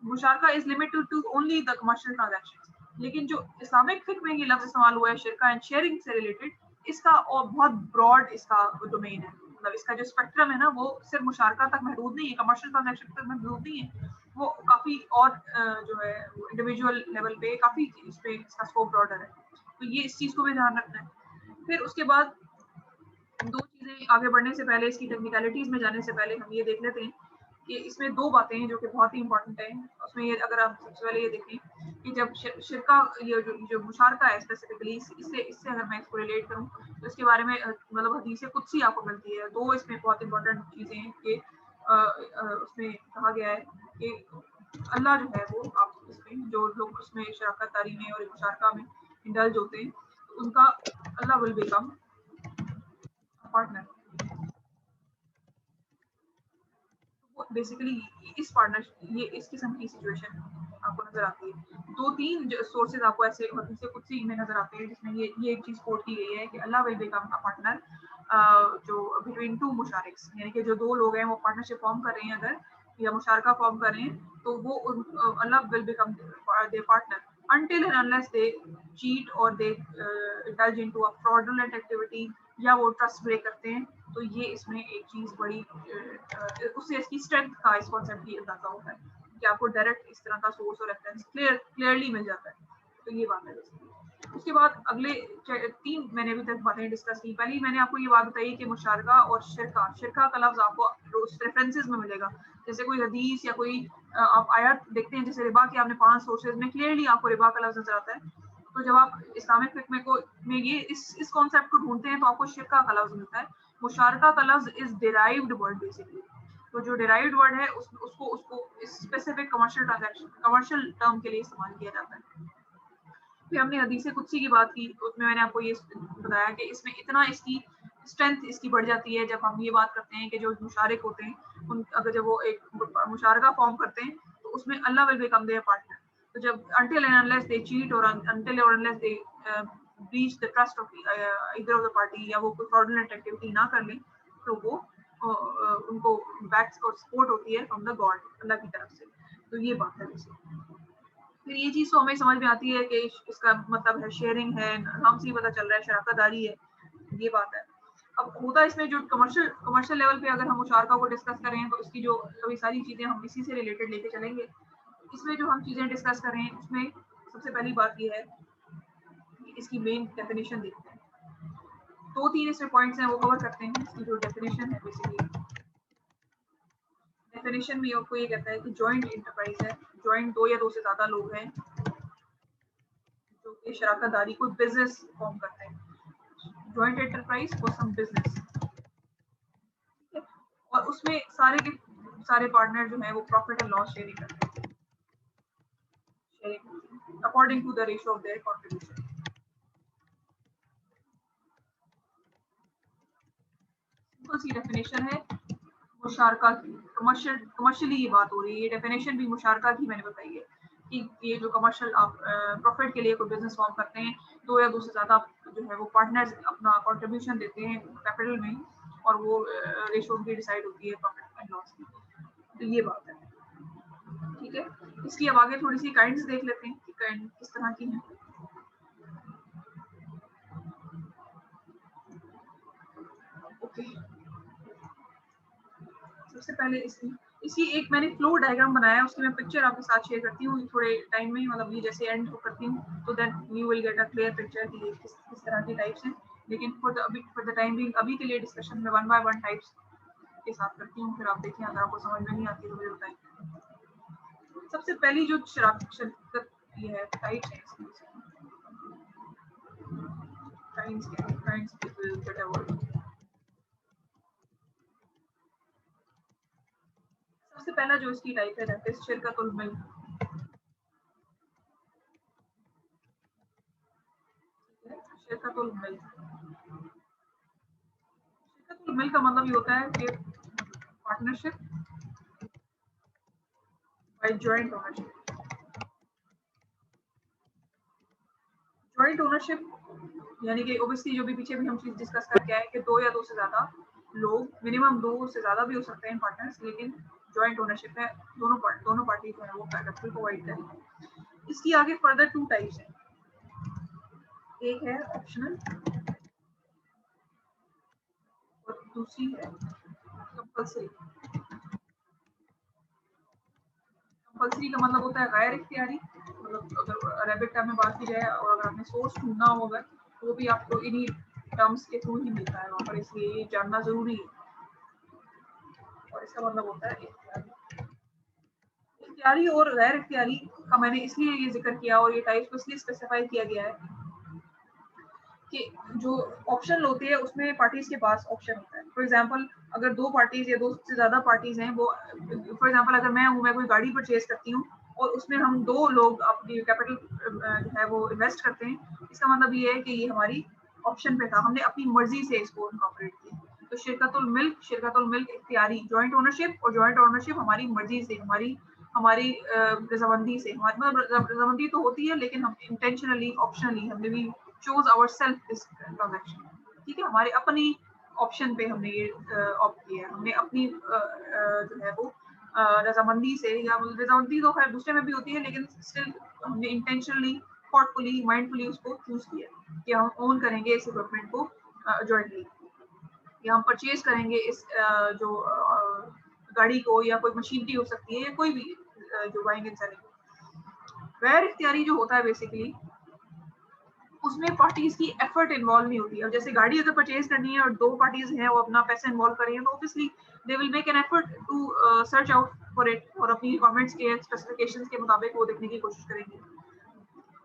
मुशारका is limited to only the commercial transactions, लेकिन जो इस्लामिक फिक्र में ये लफ्ज इस्तेमाल हुआ है शिरका एंड शेयरिंग से रिलेटेड, इसका और बहुत ब्रॉड इसका डोमेन है। मतलब इसका जो स्पेक्ट्रम है ना वो सिर्फ मुशारका तक महदूद नहीं है, कमर्शियल ट्रांजैक्शन तक महदूद नहीं है, वो काफी और जो है इंडिविजुअल लेवल पे काफी इस पे इसका स्कोप ब्रॉडर है। तो ये इस चीज को भी ध्यान रखना है। फिर उसके बाद दो चीजें इसमें आगे बढ़ने से पहले, इसकी टेक्निकलिटीज में जाने से पहले हम ये देख लेते हैं कि इसमें दो बातें हैं जो कि बहुत ही इंपॉर्टेंट है। उसमें ये अगर आप सबसे पहले ये देखें कि जब शिरका, ये जो मुशारका है स्पेसिफिकली, इससे अगर मैं इसको रिलेट करूं तो इसके बारे में मतलब हदीस कुदसी आपको मिलती है। दो इसमें बहुत इंपॉर्टेंट चीजें हैं कि उसमें कहा गया है कि अल्लाह जो है वो, आप इसमें जो लोग उसमें शराकत दारी में और मुशारका में इंडल्ज होते हैं तो उनका अल्लाह विल बिकम पार्टनर। बेसिकली इस पार्टनरशिप, ये इस किस्म की सिचुएशन आपको नजर आती है। दो तीन सोर्सेज आपको ऐसे हदीस कुदसी में नजर आते हैं जिसमें ये एक चीज कोट की गई है कि अल्लाह विल बिकम अ पार्टनर जो बिटवीन टू मुशारिक्स, यानी कि जो दो लोग हैं वो पार्टनरशिप फॉर्म कर रहे हैं अगर, या मुशारका फॉर्म कर रहे हैं, तो वो Allah will become their partner until and unless they cheat or they indulge into a fraudulent activity, या वो ट्रस्ट ब्रेक करते हैं। तो ये इसमें एक चीज बड़ी उससे इसकी स्ट्रेंथ का, इस कॉन्सेप्ट की अंदाजा होता है कि आपको डायरेक्ट इस तरह का सोर्स और रेफरेंस क्लियरली मिल जाता है। तो ये बात है। उसके बाद अगले तीन मैंने अभी तक बातें डिस्कस की। पहली मैंने आपको ये बात बताई कि मुशारका और शिरका का लफ्ज आपको रेफरेंसेस में मिलेगा, जैसे कोई हदीस या कोई आप आयत देखते हैं, जैसे रिबा के आपने 5 सोर्सेज में क्लियरली आपको रिबा का लफ्ज नजर आता है। तो जब आप इस्लामिक फिक्र में ये इस कॉन्सेप्ट को ढूंढते हैं तो आपको शिरका का लफ्ज मिलता है। मुशारका का लफ्ज इज डिराइव्ड वर्ड बेसिकली। तो जो डिराइव्ड वर्ड है उसको specific commercial transaction, commercial term के लिए इस्तेमाल किया जाता है। फिर हमने हदीस कुदसी की बात की, उसमें मैंने आपको ये बताया कि इसमें इतना इसकी स्ट्रेंथ इसकी बढ़ जाती है जब हम ये बात करते हैं कि जो मुशारिक होते हैं उन अगर जब वो एक मुशारका फॉर्म करते हैं तो उसमें अल्लाह विल बिकम देयर पार्टनर। तो जब until and unless they cheat or until or unless they breach the trust of either of the party, या वो कोई fraudulent activity ना कर लें, तो वो उनको बैक और सपोर्ट होती है फ्रॉम द गॉड, अल्लाह की तरफ से। तो ये बात है। फिर ये चीज तो हमें समझ में आती है कि इसका मतलब है शेयरिंग है, नाम से ही पता चल रहा है शराकतदारी है, ये बात है। अब होता है इसमें जो कमर्शियल लेवल पे अगर हम मुशारका को डिस्कस करें तो इसकी जो अभी सारी चीजें हम इसी से रिलेटेड लेके चलेंगे। इसमें जो हम चीजें डिस्कस कर रहे हैं उसमें सबसे पहली बात ये है कि इसकी मेन डेफिनेशन देखते हैं। 2-3 इसमें पॉइंट्स हैं वो कवर करते हैं। इसकी जो डेफिनेशन है, बेसिकली डेफिनेशन में आपको ये कहता है कि जॉइंट इंटरप्राइज है, जॉइंट 2 या 2 से ज्यादा लोग हैं जो कि शराकतदारी कोई बिजनेस फॉर्म करते हैं। Joint enterprise for some business, और उसमें सारे के सारे पार्टनर जो हैं वो प्रॉफिट एंड लॉस शेयरिंग करते हैं, according to the ratio of their contribution. Simple सी डेफिनेशन है मुशारका की। कमर्शियली ये बात हो रही है, ये डेफिनेशन भी मुशारका की मैंने बताई है कि ये जो कमर्शियल आप प्रॉफिट के लिए कोई बिजनेस फॉर्म करते हैं, 2 या 2 से ज्यादा जो है वो पार्टनर्स अपना कंट्रीब्यूशन देते हैं कैपिटल में, और वो रेशियो उनकी डिसाइड होती है प्रॉफिट एंड लॉस की। तो ये बात है, ठीक है। इसकी अब आगे थोड़ी सी काइंड्स देख लेते हैं कि काइंड किस तरह की हैं। ओके, सबसे पहले इसी एक मैंने फ्लो डायग्राम बनाया है, उसकी मैं पिक्चर आपके साथ शेयर करती हूँ थोड़े टाइम में, मतलब ये जैसे एंड करती हूँ तो then you will get a clear picture कि किस तरह की टाइप्स हैं। लेकिन फॉर द टाइम बीइंग अभी के लिए डिस्कशन में 1 बाय 1 टाइप्स के साथ करती हूँ, फिर आप देखें अगर आपको समझ में नहीं आती तो मुझे बताएं। सबसे पहली जो शराकत ये है टाइप्स है इसकी, सबसे पहला जो इसकी टाइप है दैट इज शिरकतुल मिल्क। शिरकतुल मिल्क, शिरकतुल मिल्क का मतलब ये होता है कि partnership by joint ownership. Joint ownership यानी कि ओबियसली जो भी पीछे भी हम चीज डिस्कस करके आए कि 2 या 2 से ज्यादा लोग, मिनिमम 2 से ज्यादा भी हो सकते हैं पार्टनर्स, लेकिन जॉइंट ओनरशिप है, दोनों पार्टी जो है वो कैपिटल प्रोवाइड करें। इसकी आगे फर्दर 2 टाइप्स हैं, एक है ऑप्शनल और दूसरी है कंपल्सरी। कंपल्सरी का मतलब होता है गैर इख्तियारी, मतलब अगर अरेबिक टर्म में बात की जाए और अगर आपने सोर्स ढूंढना होगा तो भी आपको इन्हीं टर्म्स के थ्रू ही मिलता है वहाँ पर, इसलिए ये जानना जरूरी है। और इसका मतलब होता है इख्तियारी और गैर इख्तियारी का मैंने इसलिए ये जिक्र किया और ये टाइप्स को इसलिए स्पेसिफाई किया गया है कि जो ऑप्शन होते हैं उसमें पार्टीज के पास ऑप्शन होता है। फॉर एग्जांपल अगर दो पार्टीज या दो से ज्यादा पार्टीज हैं, वो फॉर एग्जांपल अगर मैं कोई गाड़ी परचेज करती हूँ और उसमें हम दो लोग अपनी कैपिटल है वो इन्वेस्ट करते हैं, इसका मतलब ये है कि ये हमारी ऑप्शन पे था, हमने अपनी मर्जी से इसको इनकॉर्पोरेट किया। तो शिरकतुल मिल्क इख्तियारी जॉइंट ओनरशिप, और जॉइंट ओनरशिप हमारी मर्जी से, हमारी रजामंदी से, हमारी मतलब रजामंदी तो होती है लेकिन हम इंटेंशनली ऑप्शनली हमने भी choose our self this transaction. ठीक है, हमारे अपनी ऑप्शन पे हमने ये ऑप्ट किया, हमने अपनी जो है वो रजामंदी से, या रजामंदी तो खैर दूसरे में भी होती है लेकिन स्टिल हमने इंटेंशनली थॉटफुली माइंडफुली उसको चूज किया कि हम ओन करेंगे इस इक्विपमेंट को जॉइंटली, या हम परचेज करेंगे इस जो गाड़ी को, या कोई मशीनरी हो सकती है, या कोई भी जो बाइंग एंड सेलिंग। गैर इख्तियारी जो होता है बेसिकली उसमें पार्टीज की एफर्ट इन्वॉल्व नहीं होती है। अब जैसे गाड़ी अगर परचेज करनी है और दो पार्टीज हैं वो अपना पैसा इन्वॉल्व करेंगे तो obviously they will make an effort to search out for it और अपनी रिक्वायरमेंट्स के स्पेसिफिकेशंस के मुताबिक वो देखने की कोशिश करेंगे।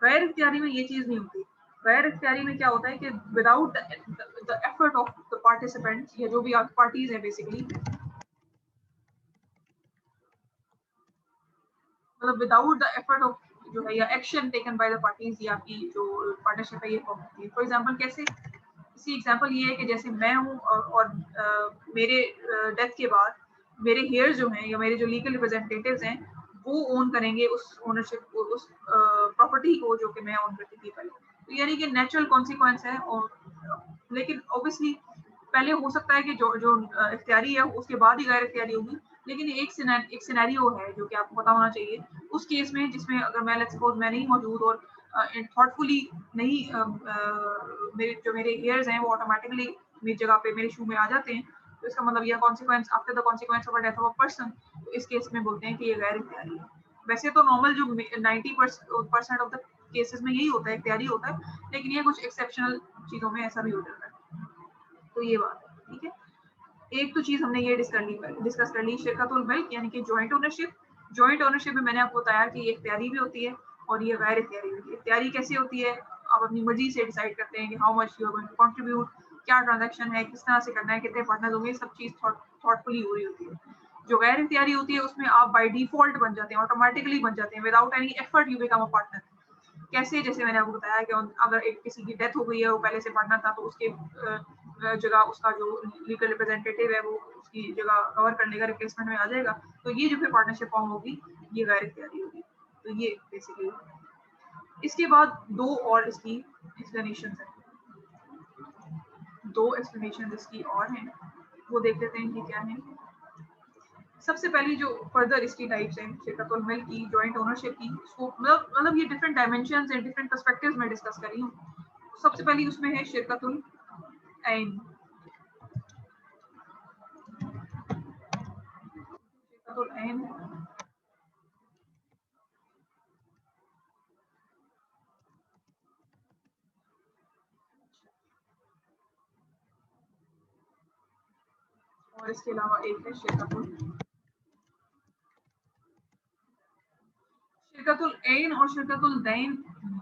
गैर इख्तियारी में ये चीज नहीं होती। गैर इख्तियारी में क्या होता है कि without the effort of the participants, या जो भी पार्टीज है बेसिकली, मतलब विदाउट द एफर्ट ऑफ जो है या action taken by the parties, या आपकी जो पार्टनरशिप है ये फॉर्म होती है। फॉर एग्जांपल कैसे, इसी एग्जांपल ये है कि जैसे मैं हूँ और मेरे डेथ के बाद मेरे हेयर्स जो हैं या मेरे जो लीगल रिप्रेजेंटेटिव्स हैं वो ओन करेंगे उस ओनरशिप को, उस प्रॉपर्टी को जो कि मैं ओन करती थी पहले। तो यानी कि नेचुरल कॉन्सिक्वेंस है। और लेकिन ऑब्वियसली पहले हो सकता है कि जो इख्तियारी है उसके बाद ही गैर इख्तियारी होगी, लेकिन एक सिनेरियो है जो कि आपको पता होना चाहिए। उस केस में जिसमें अगर मैं लेट्स सपोज मैं नहीं मौजूद और थॉटफुली नहीं मेरे हेयर्स हैं वो ऑटोमेटिकली मेरी जगह पे मेरे शू में आ जाते हैं, तो इसका मतलब यह consequence after the consequence of death of a person, तो इस केस में बोलते हैं कि ये गैर इख्तियारी है। वैसे तो नॉर्मल जो 90% ऑफ द केसेस में यही होता है, इख्तियारी होता है, लेकिन ये कुछ एक्सेप्शनल चीजों में ऐसा भी हो जाता है। तो ये बात है, ठीक है। एक तो चीज हमने ये डिस्कस कर ली शिरकतुल मिल्क यानी कि जॉइंट ओनरशिप। जॉइंट ओनरशिप में मैंने आपको बताया कि ये इख्तियारी भी होती है और ये गैर इख्तियारी होती है। इख्तियारी कैसे होती है, आप अपनी मर्जी से डिसाइड करते हैं कि how much you are going to contribute, क्या ट्रांजैक्शन है, किस तरह से करना है, कितने पार्टनर्स होंगे, सब चीज थॉटफुली हो रही होती है। जो गैर इख्तियारी होती है उसमें आप बाय डिफॉल्ट बन जाते हैं, ऑटोमेटिकली बन जाते हैं, without any effort you become a partner. कैसे, जैसे मैंने आपको बताया कि अगर एक किसी की डेथ हो गई है, वो पहले से पार्टनर था, तो उसके जगह उसका जो लीगल रिप्रेजेंटेटिव है वो उसकी जगह कवर करने का रिप्लेसमेंट में आ जाएगा। तो ये जो फिर पार्टनरशिप फॉर्म होगी ये गैर इख्तियारी होगी। तो ये बेसिकली इसके बाद दो और इसकी एक्सप्लेनेशन है, दो एक्सप्लेनेशन इसकी और हैं, वो देख लेते हैं कि क्या है। सबसे पहली जो फर्दर इसकी टाइप्स हैं शिरकतुल मिल्क की, जॉइंट ओनरशिप की, उसको मतलब ये different dimensions and different perspectives में डिस्कस कर रही हूँ। सबसे पहली उसमें है शिरकतुल ऐन। शिरकतुल ऐन और इसके अलावा एक है शिरकतुल ऐन और शिरकतुल दैन।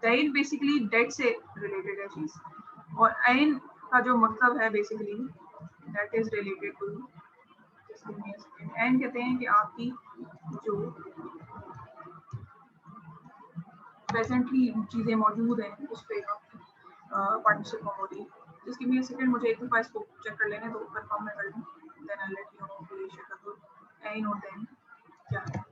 दैन बेसिकली डेट से रिलेटेड है चीज, और ऐन का जो मतलब है basically that is related to, ऐन कहते हैं कि आपकी जो प्रेजेंटली चीजें मौजूद हैं उस पर आपकी पार्टनरशिप हो रही है। जिसकी भी सेकंड मुझे एक दफा इसको चेक कर लेने तो कंफर्म मैं कर दूं, then I let you know कि शिरकतुल ऐन और दैन क्या है।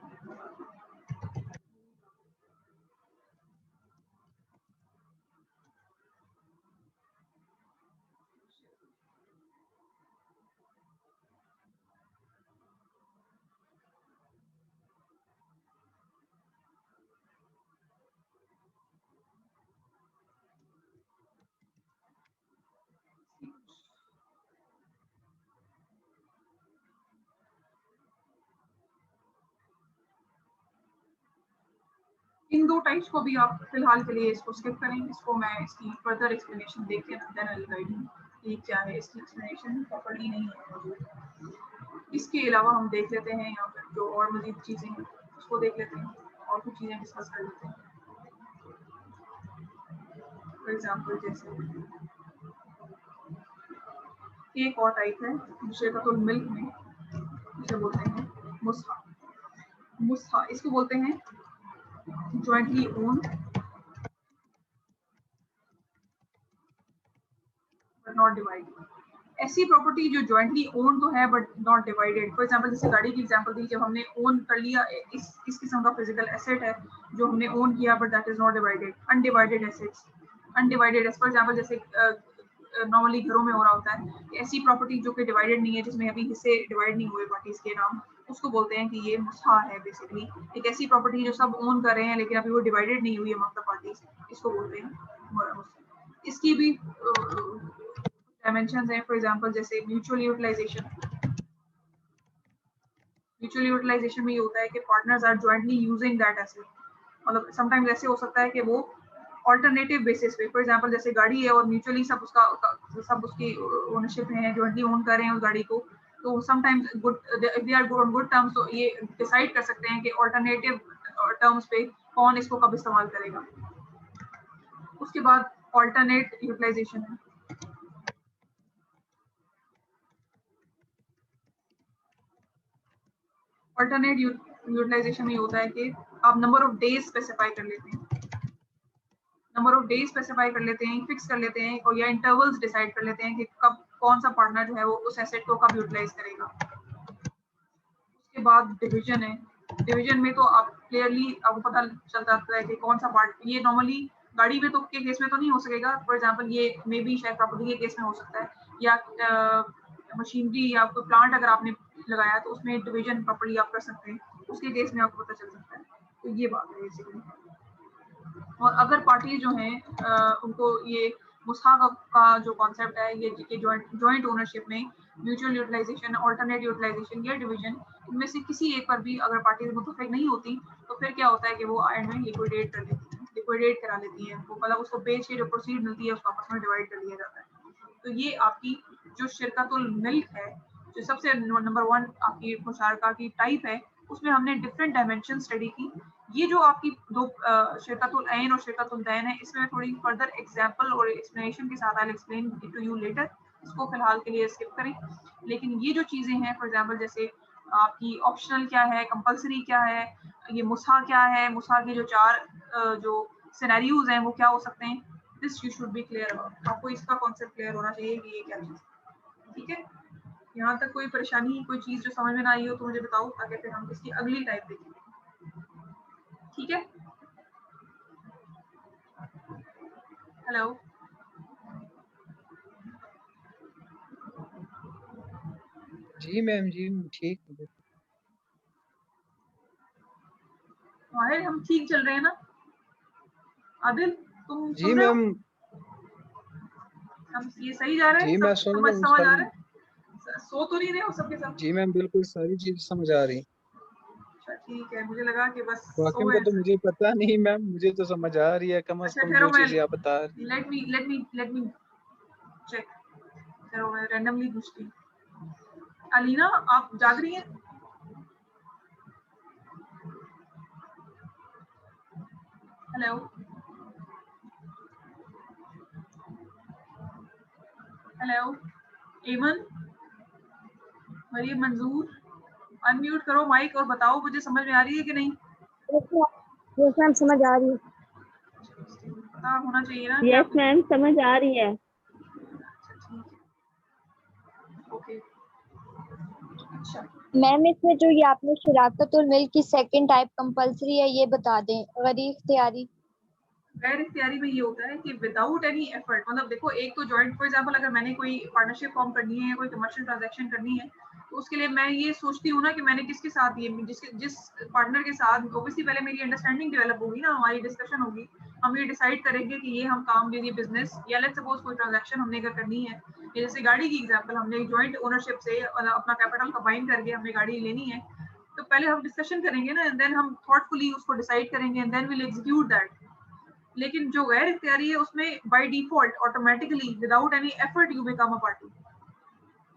इन दो टाइप्स को भी आप फिलहाल के लिए इसको स्किप करें, इसको मैं इसकी फर्दर एक्सप्लेनेशन देख के then I will guide you. ये क्या है, इसकी एक्सप्लेनेशन प्रॉपर्ली नहीं है मौजूद। इसके अलावा हम देख लेते हैं यहाँ पर जो और मजीद चीज़ें हैं उसको देख लेते हैं और कुछ चीज़ें डिस्कस कर लेते हैं। फॉर एग्जाम्पल जैसे एक और टाइप है शेरकतुल मिल्क में, इसे बोलते हैं मुस्हा। मुस्हा इसको बोलते हैं jointly owned but not divided. ऐसी प्रॉपर्टी जो जॉइंटली ओन तो है but not divided. For example जैसे गाड़ी की एग्जांपल दी, जब हमने ओन कर लिया इस किस्म का फिजिकल एसेट है जो हमने ओन किया but that is not divided. Undivided assets, undivided for example जैसे नॉर्मली घरों में हो रहा होता है, ऐसी प्रॉपर्टी जो कि डिवाइडेड नहीं है, जिसमें अभी हिस्से डिवाइड नहीं हुए पार्टीज के नाम, उसको बोलते हैं कि ये मुस्हा है। बेसिकली एक ऐसी प्रॉपर्टी जो सब ओन कर रहे हैं लेकिन अभी वो डिवाइडेड नहीं हुई है अमंग द पार्टीज, इसको बोलते हैं मुस्हा। इसकी भी डायमेंशंस हैं। फॉर एग्जांपल जैसे म्यूचुअल यूटिलाइजेशन। म्यूचुअल यूटिलाइजेशन में ये होता है कि partners are jointly using that asset. मतलब समटाइम्स ऐसे हो सकता है कि वो ऑल्टरनेटिव बेसिस पे, फॉर एग्जांपल जैसे गाड़ी है और म्यूचुअली सब उसकी ओनरशिप में है, जॉइंटली ओन कर रहे हैं उस गाड़ी को, तो sometimes good they are on good terms, तो ये डिसाइड कर सकते हैं कि ऑल्टरनेटिव टर्म्स पे कौन इसको कब इस्तेमाल करेगा। उसके बाद ऑल्टरनेट यूटिलाइजेशन है। अल्टरनेट यूटिलाइजेशन में होता है कि आप नंबर ऑफ डेज स्पेसिफाई कर लेते हैं, नंबर ऑफ डेज स्पेसिफाई कर लेते हैं, फिक्स कर लेते हैं, और या इंटरवल्स डिसाइड कर लेते हैं कि कब कौन सा पार्टनर जो है वो उस एसेट को कब यूटिलाइज करेगा। उसके बाद डिवीजन है। डिवीजन में तो आप क्लियरली आपको पता चल जाता है कि कौन सा पार्ट, ये नॉर्मली गाड़ी में तो के केस में तो नहीं हो सकेगा, फॉर एग्जांपल ये मे बी शायद प्रॉपर्टी के केस में हो सकता है, या मशीनरी या कोई प्लांट अगर आपने लगाया तो उसमें डिवीजन प्रॉपर्ली आप कर सकते हैं, उसके केस में आपको पता चल सकता है। तो ये बात है बेसिकली। और अगर पार्टी जो हैं उनको ये मुस्हा का जो कॉन्सेप्ट है, ये जॉइंट ओनरशिप में म्यूचुअल यूटिलाइजेशन, ऑल्टरनेट यूटिलाइजेशन या डिवीजन, इनमें से किसी एक पर भी अगर पार्टी मुतफिक नहीं होती तो फिर क्या होता है कि वो एंड में लिक्विडेट कर लेती हैं, लिक्विडेट करा लेती हैं, वो मतलब उसको बेच के जो प्रोसीड मिलती है उसको आपस में डिवाइड कर लिया जाता है। तो ये आपकी जो शिरकतुल मिल्क है, जो सबसे नंबर 1 आपकी मुशारका की टाइप है, उसमें हमने डिफरेंट डायमेंशन स्टडी की। ये जो आपकी दो शिरकतुल ऐन और शिरकतुल दैन है, इसमें थोड़ी फर्दर एग्जांपल और एक्सप्लेनेशन के साथ I will explain to you later, इसको फिलहाल के लिए स्किप करें। लेकिन ये जो चीजें हैं, फॉर एग्जांपल जैसे आपकी ऑप्शनल क्या है, कंपलसरी क्या है, ये मुस्हा क्या है, मुस्हा के जो 4 जो सिनेरियोज हैं वो क्या हो सकते हैं, this you should B clear about. आपको इसका कॉन्सेप्ट क्लियर होना चाहिए कि ये क्या चीज, ठीक है। यहाँ तक कोई परेशानी, कोई चीज जो समझ में ना आई हो तो मुझे बताओ, ताकि फिर हम इसकी अगली टाइप देखें, ठीक है। हेलो, जी मैम, जी ठीक है। माहिर हम ठीक चल रहे हैं ना? आदिल तुम जी सुन रहे हो? मैम, हम ये सही जा रहे हैं? जी मैं सब सुन समझ रहा हूँ समझ आ सारी। रहे हैं? सो तो नहीं रहे हो सबके सब? जी मैम, बिल्कुल सारी चीज समझ आ रही। अच्छा ठीक है, मुझे लगा कि बस बाकी सो का गए तो सब। मुझे पता नहीं मैम, मुझे तो समझ आ रही है कम से अच्छा कम ठहरो, जो मैं चीजें आप बता रही। Let me check. ठहरो, मैं रैंडमली पूछती हूँ। अलीना आप जाग रही हैं? हेलो, हेलो एमन, मरियम, मंजूर, अनम्यूट करो माइक और बताओ मुझे समझ में आ रही है कि नहीं? यस मैम, समझ आ रही है। पता होना चाहिए ना कि यस आपको। मैम, समझ आ रही है। अच्छा ठीक है, ओके। अच्छा मैम इसमें जो ये आपने शराकतुल मिल्क की सेकंड टाइप कंपलसरी है, ये बता दें। गैर इख्तियारी, गैर इख्तियारी में ये होता है कि विदाउट एनी एफर्ट, मतलब देखो एक तो जॉइंट, फॉर एग्जांपल अगर मैंने कोई पार्टनरशिप फॉर्म करनी है या कोई कमर्शियल ट्रांजैक्शन करनी है, तो उसके लिए मैं ये सोचती हूँ ना कि मैंने किसके साथ, ये जिस पार्टनर के साथ, ऑब्वियसली पहले मेरी अंडरस्टैंडिंग डेवलप होगी ना, हमारी डिस्कशन होगी, हम ये डिसाइड करेंगे कि ये हम काम, ये बिजनेस, या लेट्स सपोज कोई ट्रांजैक्शन हमने अगर करनी है, जैसे गाड़ी की एग्जाम्पल, हमने जॉइंट ओनरशिप से अपना कैपिटल कंबाइन करके हमने गाड़ी लेनी है, तो पहले हम डिस्कशन करेंगे ना, एंड देन हम थॉटफुली उसको डिसाइड करेंगे, and then will execute that. लेकिन जो गैर इख्तियारी है उसमें by default automatically without any effort you become a party.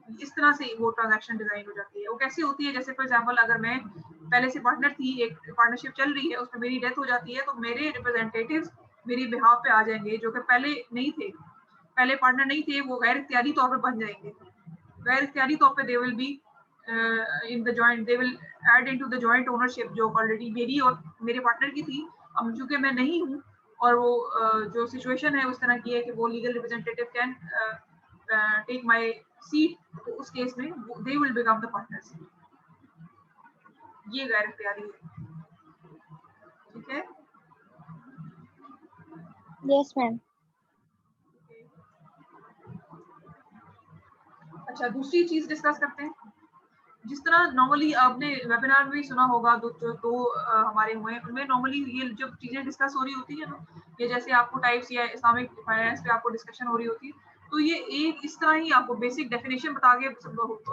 इस तरह से वो ट्रांजैक्शन डिजाइन हो जाती है। वो कैसी होती है, जैसे फॉर एग्जांपल अगर मैं पहले से पार्टनर थी, एक पार्टनरशिप चल रही है, उसमें मेरी डेथ हो जाती है, तो मेरे रिप्रेजेंटेटिव्स मेरी बिहाफ पे आ जाएंगे जो कि पहले नहीं थे, पहले पार्टनर नहीं थे, वो गैर इख्तियारी तौर पर बन जाएंगे। गैर इख्तियारी तौर पे they will be in the joint, they will add into the joint ownership जो ऑलरेडी मेरी और मेरे पार्टनर की थी। अब चूंकि मैं नहीं हूँ और वो जो सिचुएशन है उस तरह की है कि वो legal representative can take my seat, तो उस केस में they will become the partners. ये गैर इख्तियारी है, ठीक है। Yes ma'am. अच्छा, दूसरी चीज डिस्कस करते हैं। जिस तरह नॉर्मली आपने वेबिनार में भी सुना होगा, दो हमारे हुए हैं, उनमें नॉर्मली ये जब चीजें डिस्कस हो रही होती है ना, ये जैसे आपको टाइप्स या इस्लामिक फाइनेंस पे आपको डिस्कशन हो रही होती है, तो ये एक इस तरह ही आपको बेसिक डेफिनेशन बता के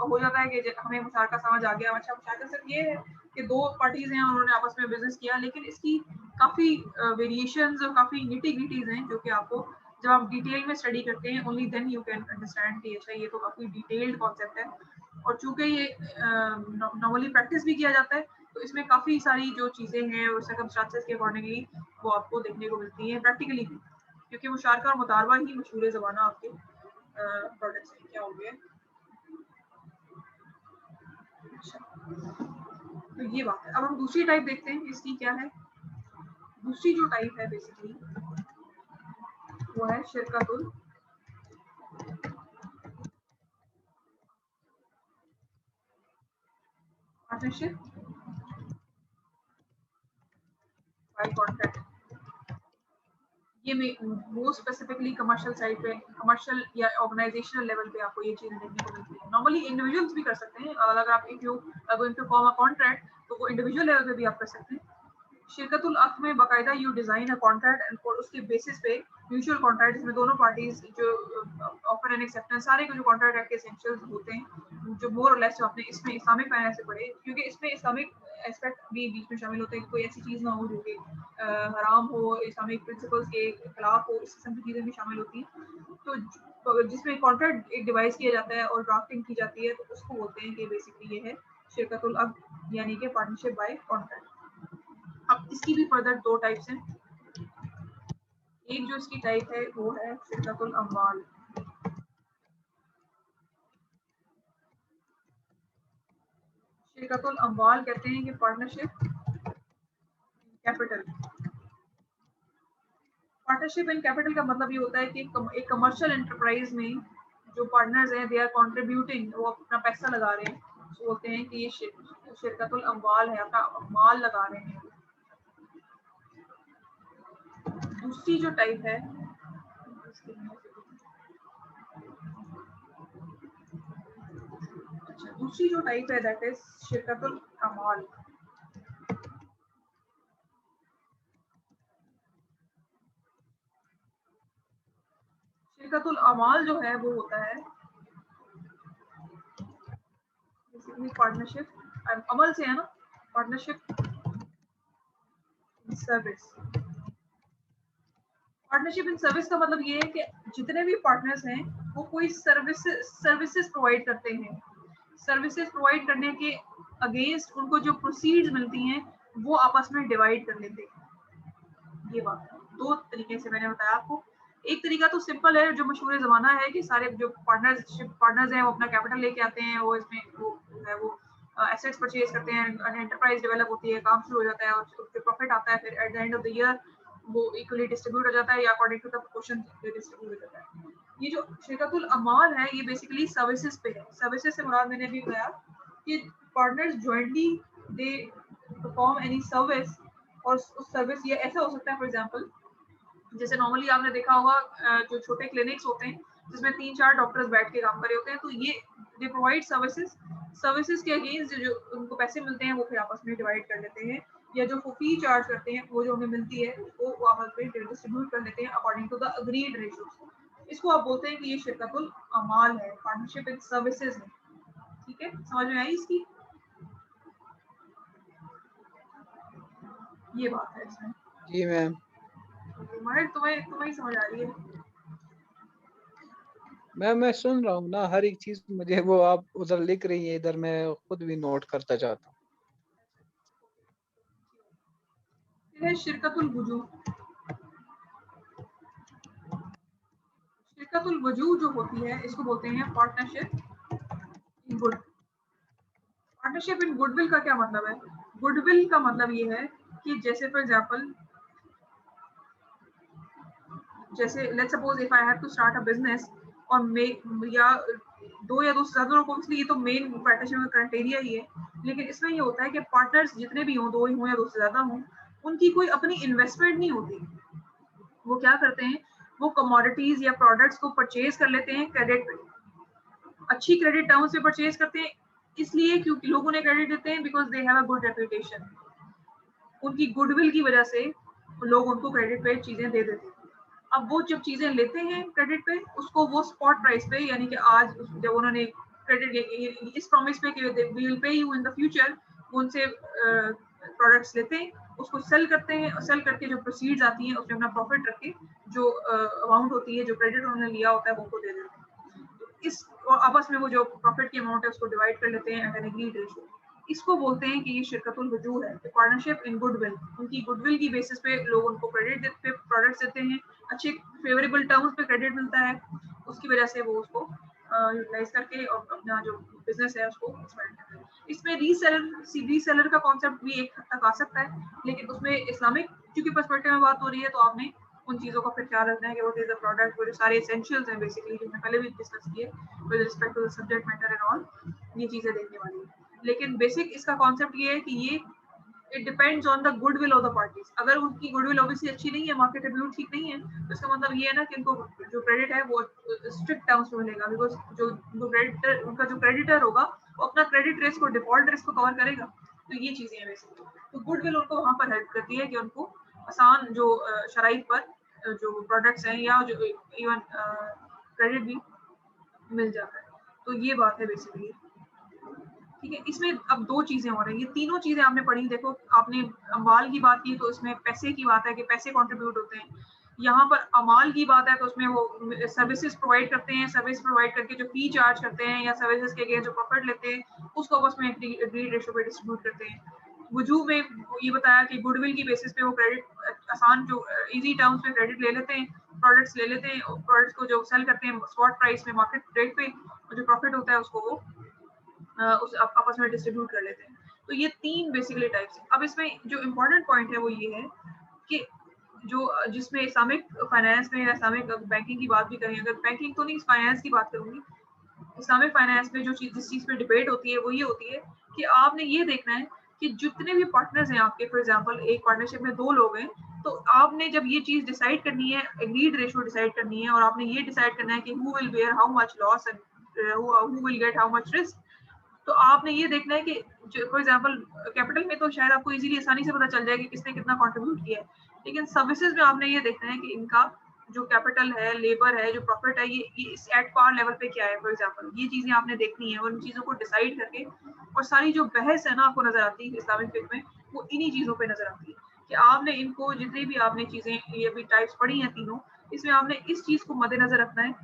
हो जाता है कि हमें मुशारका समझ आ गया। अच्छा, मुशारका सिर्फ ये है कि दो पार्टीज हैं, उन्होंने आपस में बिजनेस किया, लेकिन इसकी काफी वेरिएशंस और काफी निटी-ग्रिटीज हैं जो कि आपको जब आप डिटेल में स्टडी करते हैं only then you can understand कि अच्छा ये तो काफी डिटेल्ड कॉन्सेप्ट है। और चूंकि ये नॉर्मली प्रैक्टिस भी किया जाता है, तो इसमें काफी सारी जो चीजें हैं और सर्कमस्टांसेस के अकॉर्डिंगली वो आपको देखने को मिलती हैं प्रैक्टिकली भी, क्योंकि मुशारका और मुतारबा ही मशहूर ज़बाना आपके प्रोडक्ट्स हैं। क्या हो गया? अच्छा, तो ये बात है। अब हम दूसरी टाइप देखते हैं इसकी क्या है। दूसरी जो टाइप है बेसिकली वो है शिरकतुल पार्टनरशिप बाय कॉन्ट्रैक्ट। ये मोस्ट स्पेसिफिकली कमर्शियल साइड पे, कमर्शियल या ऑर्गेनाइजेशनल लेवल पे आपको ये चीजें देखने को मिलती है। नॉर्मली इंडिविजुअल्स भी कर सकते हैं, अगर आप if you are going to form a contract तो वो इंडिविजुअल लेवल पे भी आप कर सकते हैं। शिरकतुल अक्द में बाकायदा you design a contract and for उसके बेसिस पे म्यूचुअल कॉन्ट्रैक्ट जिसमें दोनों पार्टीज जो ऑफर एंड एक्सेप्टेंस सारे के जो कॉन्ट्रैक्ट एक्ट के एसेंशियल्स होते हैं, जो मोर और लेस आपने इसमें इस्लामिक फाइनेंस से पढ़े, क्योंकि इसमें इस्लामिक एस्पेक्ट भी बीच में शामिल होते हैं। कोई ऐसी चीज ना हो जो कि हराम हो, इस्लामिक प्रिंसिपल्स के खिलाफ हो, इस किस्म की चीजें भी शामिल होती हैं। तो जिसमें कॉन्ट्रैक्ट एक डिवाइस किया जाता है और ड्राफ्टिंग की जाती है, तो उसको बोलते हैं कि बेसिकली ये है शिरकतुल अक्द यानी कि पार्टनरशिप बाय कॉन्ट्रैक्ट। अब इसकी भी फर्दर दो टाइप्स हैं। एक जो इसकी टाइप है वो है शिरकतुल अम्वाल। शिरकतुल अम्वाल कहते हैं कि partnership capital. Partnership in capital का मतलब ये होता है कि एक कमर्शियल एंटरप्राइज में जो पार्टनर्स हैं दे आर कंट्रीब्यूटिंग, वो अपना पैसा लगा रहे हैं, तो बोलते हैं कि ये शिरकतुल अम्वाल है, अपना माल लगा रहे हैं। दूसरी जो टाइप है दूसरी जो टाइप है दैट इज शिरकतुल अमाल। शिरकतुल अमाल जो है वो होता है बेसिकली पार्टनरशिप, अमल से है ना, partnership service. Partnership in service का मतलब ये है कि जितने भी पार्टनर्स हैं वो कोई सर्विसेज प्रोवाइड करते हैं। सर्विसेज प्रोवाइड करने के अगेंस्ट उनको जो प्रोसीड्स मिलती हैं वो आपस में डिवाइड कर लेते हैं। ये बात दो तरीके से मैंने बताया आपको। एक तरीका तो सिंपल है जो मशहूर ज़माना है कि सारे जो पार्टनर्स हैं वो अपना कैपिटल लेके आते हैं, वो इसमें वो है वो एसेट्स परचेज करते हैं, एंटरप्राइज डेवलप होती है, काम शुरू हो जाता है और फिर प्रॉफिट आता है, फिर at the end of the year वो इक्वली डिस्ट्रीब्यूट हो जाता है या according to the proportion distribute हो जाता है। ये जो शिरकतुल अमाल है ये बेसिकली सर्विसेज पे है। सर्विसेज से मुराद मैंने भी बताया कि partners jointly they perform any service, और उस सर्विस ये ऐसा हो सकता है फॉर एग्जांपल जैसे नॉर्मली आपने देखा होगा जो छोटे क्लिनिक्स होते हैं जिसमें 3-4 डॉक्टर्स बैठ के काम कर रहे होते हैं, तो ये दे प्रोवाइड सर्विसेज के अगेंस्ट जो उनको पैसे मिलते हैं वो फिर आपस में डिवाइड कर लेते हैं, या जो फी चार्ज करते हैं वो जो उन्हें मिलती है वो आपस में डिस्ट्रीब्यूट कर लेते हैं according to the agreed ratios. इसको आप बोलते हैं कि ये शिरकतुल अमाल है, पार्टनरशिप इन सर्विसेज है। ठीक है, समझ में आई इसकी ये बात है इसमें। जी मैम। माहिर तुम्हें तुम्हें समझ आ रही है? मैं सुन रहा हूँ ना, हर एक चीज मुझे, वो आप उधर लिख रही है, इधर मैं खुद भी नोट करता जाता हूँ। फिर है शिरकतुल वजू। शिरकतुल वजू जो होती है इसको बोलते हैं partnership in good. Partnership in goodwill का क्या मतलब है? गुडविल का मतलब ये है कि जैसे फॉर एग्जांपल, जैसे let's suppose if I have to start a business और या दो या दो से ज्यादा लोग, ऑब्वियसली ये तो मेन पार्टनरशिप का क्राइटेरिया ही है, लेकिन इसमें ये होता है कि पार्टनर्स जितने भी हों, दो ही हों या दो से ज्यादा हों, उनकी कोई अपनी इन्वेस्टमेंट नहीं होती। वो क्या करते हैं, वो कमोडिटीज या प्रोडक्ट्स को परचेज कर लेते हैं क्रेडिट पे, अच्छी क्रेडिट टर्म्स पे परचेज करते हैं, इसलिए क्योंकि लोग उन्हें क्रेडिट देते हैं because they have a good reputation. उनकी गुडविल की वजह से लोग उनको क्रेडिट पे चीजें दे देते हैं। अब वो जब चीजें लेते हैं क्रेडिट पे, उसको वो स्पॉट प्राइस पे, यानी कि आज जब उन्होंने क्रेडिट इस प्रॉमिस पे कि we will pay you in the future, उनसे प्रोडक्ट्स लेते हैं, उसको सेल करते हैं, और सेल करके जो प्रोसीड्स आती हैं उसमें अपना प्रॉफिट रख के जो अमाउंट होती है, जो क्रेडिट उन्होंने लिया होता है, वो उनको दे देते हैं। तो इस और आपस में वो जो प्रॉफिट की अमाउंट है उसको डिवाइड कर लेते हैं एट एन एग्रीड रेशियो। इसको बोलते हैं कि ये शिरकतुल वजू है, पार्टनरशिप इन गुडविल। उनकी गुडविल की बेसिस पे लोग उनको क्रेडिट पे प्रोडक्ट्स देते हैं, अच्छे फेवरेबल टर्म्स पे क्रेडिट मिलता है, उसकी वजह से वो उसको यूटिलाइज करके और अपना जो बिजनेस है उसको एक्सपेंड करते हैं। इसमें रीसेलर का कॉन्सेप्ट भी एक हद तक आ सकता है, लेकिन उसमें इस्लामिक क्योंकि पर्सपेक्टिव में बात हो रही है, तो आपने उन चीज़ों का फिर ख्याल रखना है कि व्हाट इज द प्रोडक्ट, वो जो सारे एसेंशियल्स हैं बेसिकली, जो मैं पहले भी डिस्कस किए with respect to the subject matter and all, ये चीज़ें देखने वाली है। लेकिन बेसिक इसका कॉन्सेप्ट ये है कि ये it depends on the goodwill of the parties. अगर उनकी गुडविल ऑब्वियसली अच्छी नहीं है, मार्केट रिव्यू ठीक नहीं है, तो इसका मतलब ये है ना कि इनको जो क्रेडिट है वो स्ट्रिक्ट टर्म्स में मिलेगा, बिकॉज जो क्रेडिटर, उनका जो क्रेडिटर होगा वो अपना क्रेडिट रिस्क और डिफॉल्ट रिस्क को कवर करेगा। तो ये चीजें हैं बेसिकली। तो गुडविल उनको वहां पर हेल्प करती है कि उनको आसान जो शराइत पर जो प्रोडक्ट्स हैं या जो इवन क्रेडिट भी मिल जाता है। तो ये बात है बेसिकली, ठीक है। इसमें अब दो चीजें हो रही हैं, ये तीनों चीजें आपने पढ़ी। देखो, आपने अमाल की बात की तो इसमें पैसे की बात है कि पैसे कंट्रीब्यूट होते हैं। यहाँ पर अमाल की बात है तो उसमें वो सर्विसेज प्रोवाइड करते हैं, सर्विस प्रोवाइड करके जो फी चार्ज करते हैं या सर्विसेज के अगेंस्ट जो प्रॉफिट लेते हैं उसको आपस में एग्रीड रेशो पे डिस्ट्रीब्यूट करते हैं। वजू में ये बताया कि गुडविल की बेसिस पे वो क्रेडिट आसान जो इजी टर्म्स पे क्रेडिट ले लेते हैं, प्रोडक्ट्स ले लेते हैं, प्रोडक्ट्स को जो सेल करते हैं स्पॉट प्राइस में मार्केट रेट पे, और जो प्रॉफिट होता है उसको वो उस आपस में डिस्ट्रीब्यूट कर लेते हैं। तो ये तीन बेसिकली टाइप्स हैं। अब इसमें जो इम्पोर्टेंट पॉइंट है वो ये है कि जो जिसमें इस्लामिक फाइनेंस में या इस्लामिक बैंकिंग की बात भी करें, अगर बैंकिंग तो नहीं, फाइनेंस की बात करूंगी, इस्लामिक फाइनेंस में जो चीज जिस चीज पे डिबेट होती है वो ये होती है कि आपने ये देखना है कि जितने भी पार्टनर्स हैं आपके, फॉर एग्जांपल एक पार्टनरशिप में दो लोग हैं, तो आपने जब ये चीज डिसाइड करनी है, एग्रीड रेशियो डिसाइड करनी है, और आपने ये डिसाइड करना है कि who will bear how much loss and who will get how much risk, तो आपने ये देखना है कि फॉर एग्जांपल कैपिटल में तो शायद आपको इजीली आसानी से पता चल जाए कि किसने कितना कंट्रीब्यूट किया है, लेकिन सर्विसेज में आपने ये देखना है कि इनका जो कैपिटल है, लेबर है, जो प्रॉफिट है, ये इस एट पार लेवल पे क्या है। फॉर एग्जांपल ये चीजें आपने देखनी है, और इन चीजों को डिसाइड करके, और सारी जो बहस है ना आपको नजर आती है इस्लामिक फिक्र में, वो इन्हीं चीजों पे नजर आती है कि आपने इनको जितनी भी आपने चीजें ये भी टाइप्स पढ़ी हैं तीनों, इसमें आपने इस चीज को मद्देनजर रखना है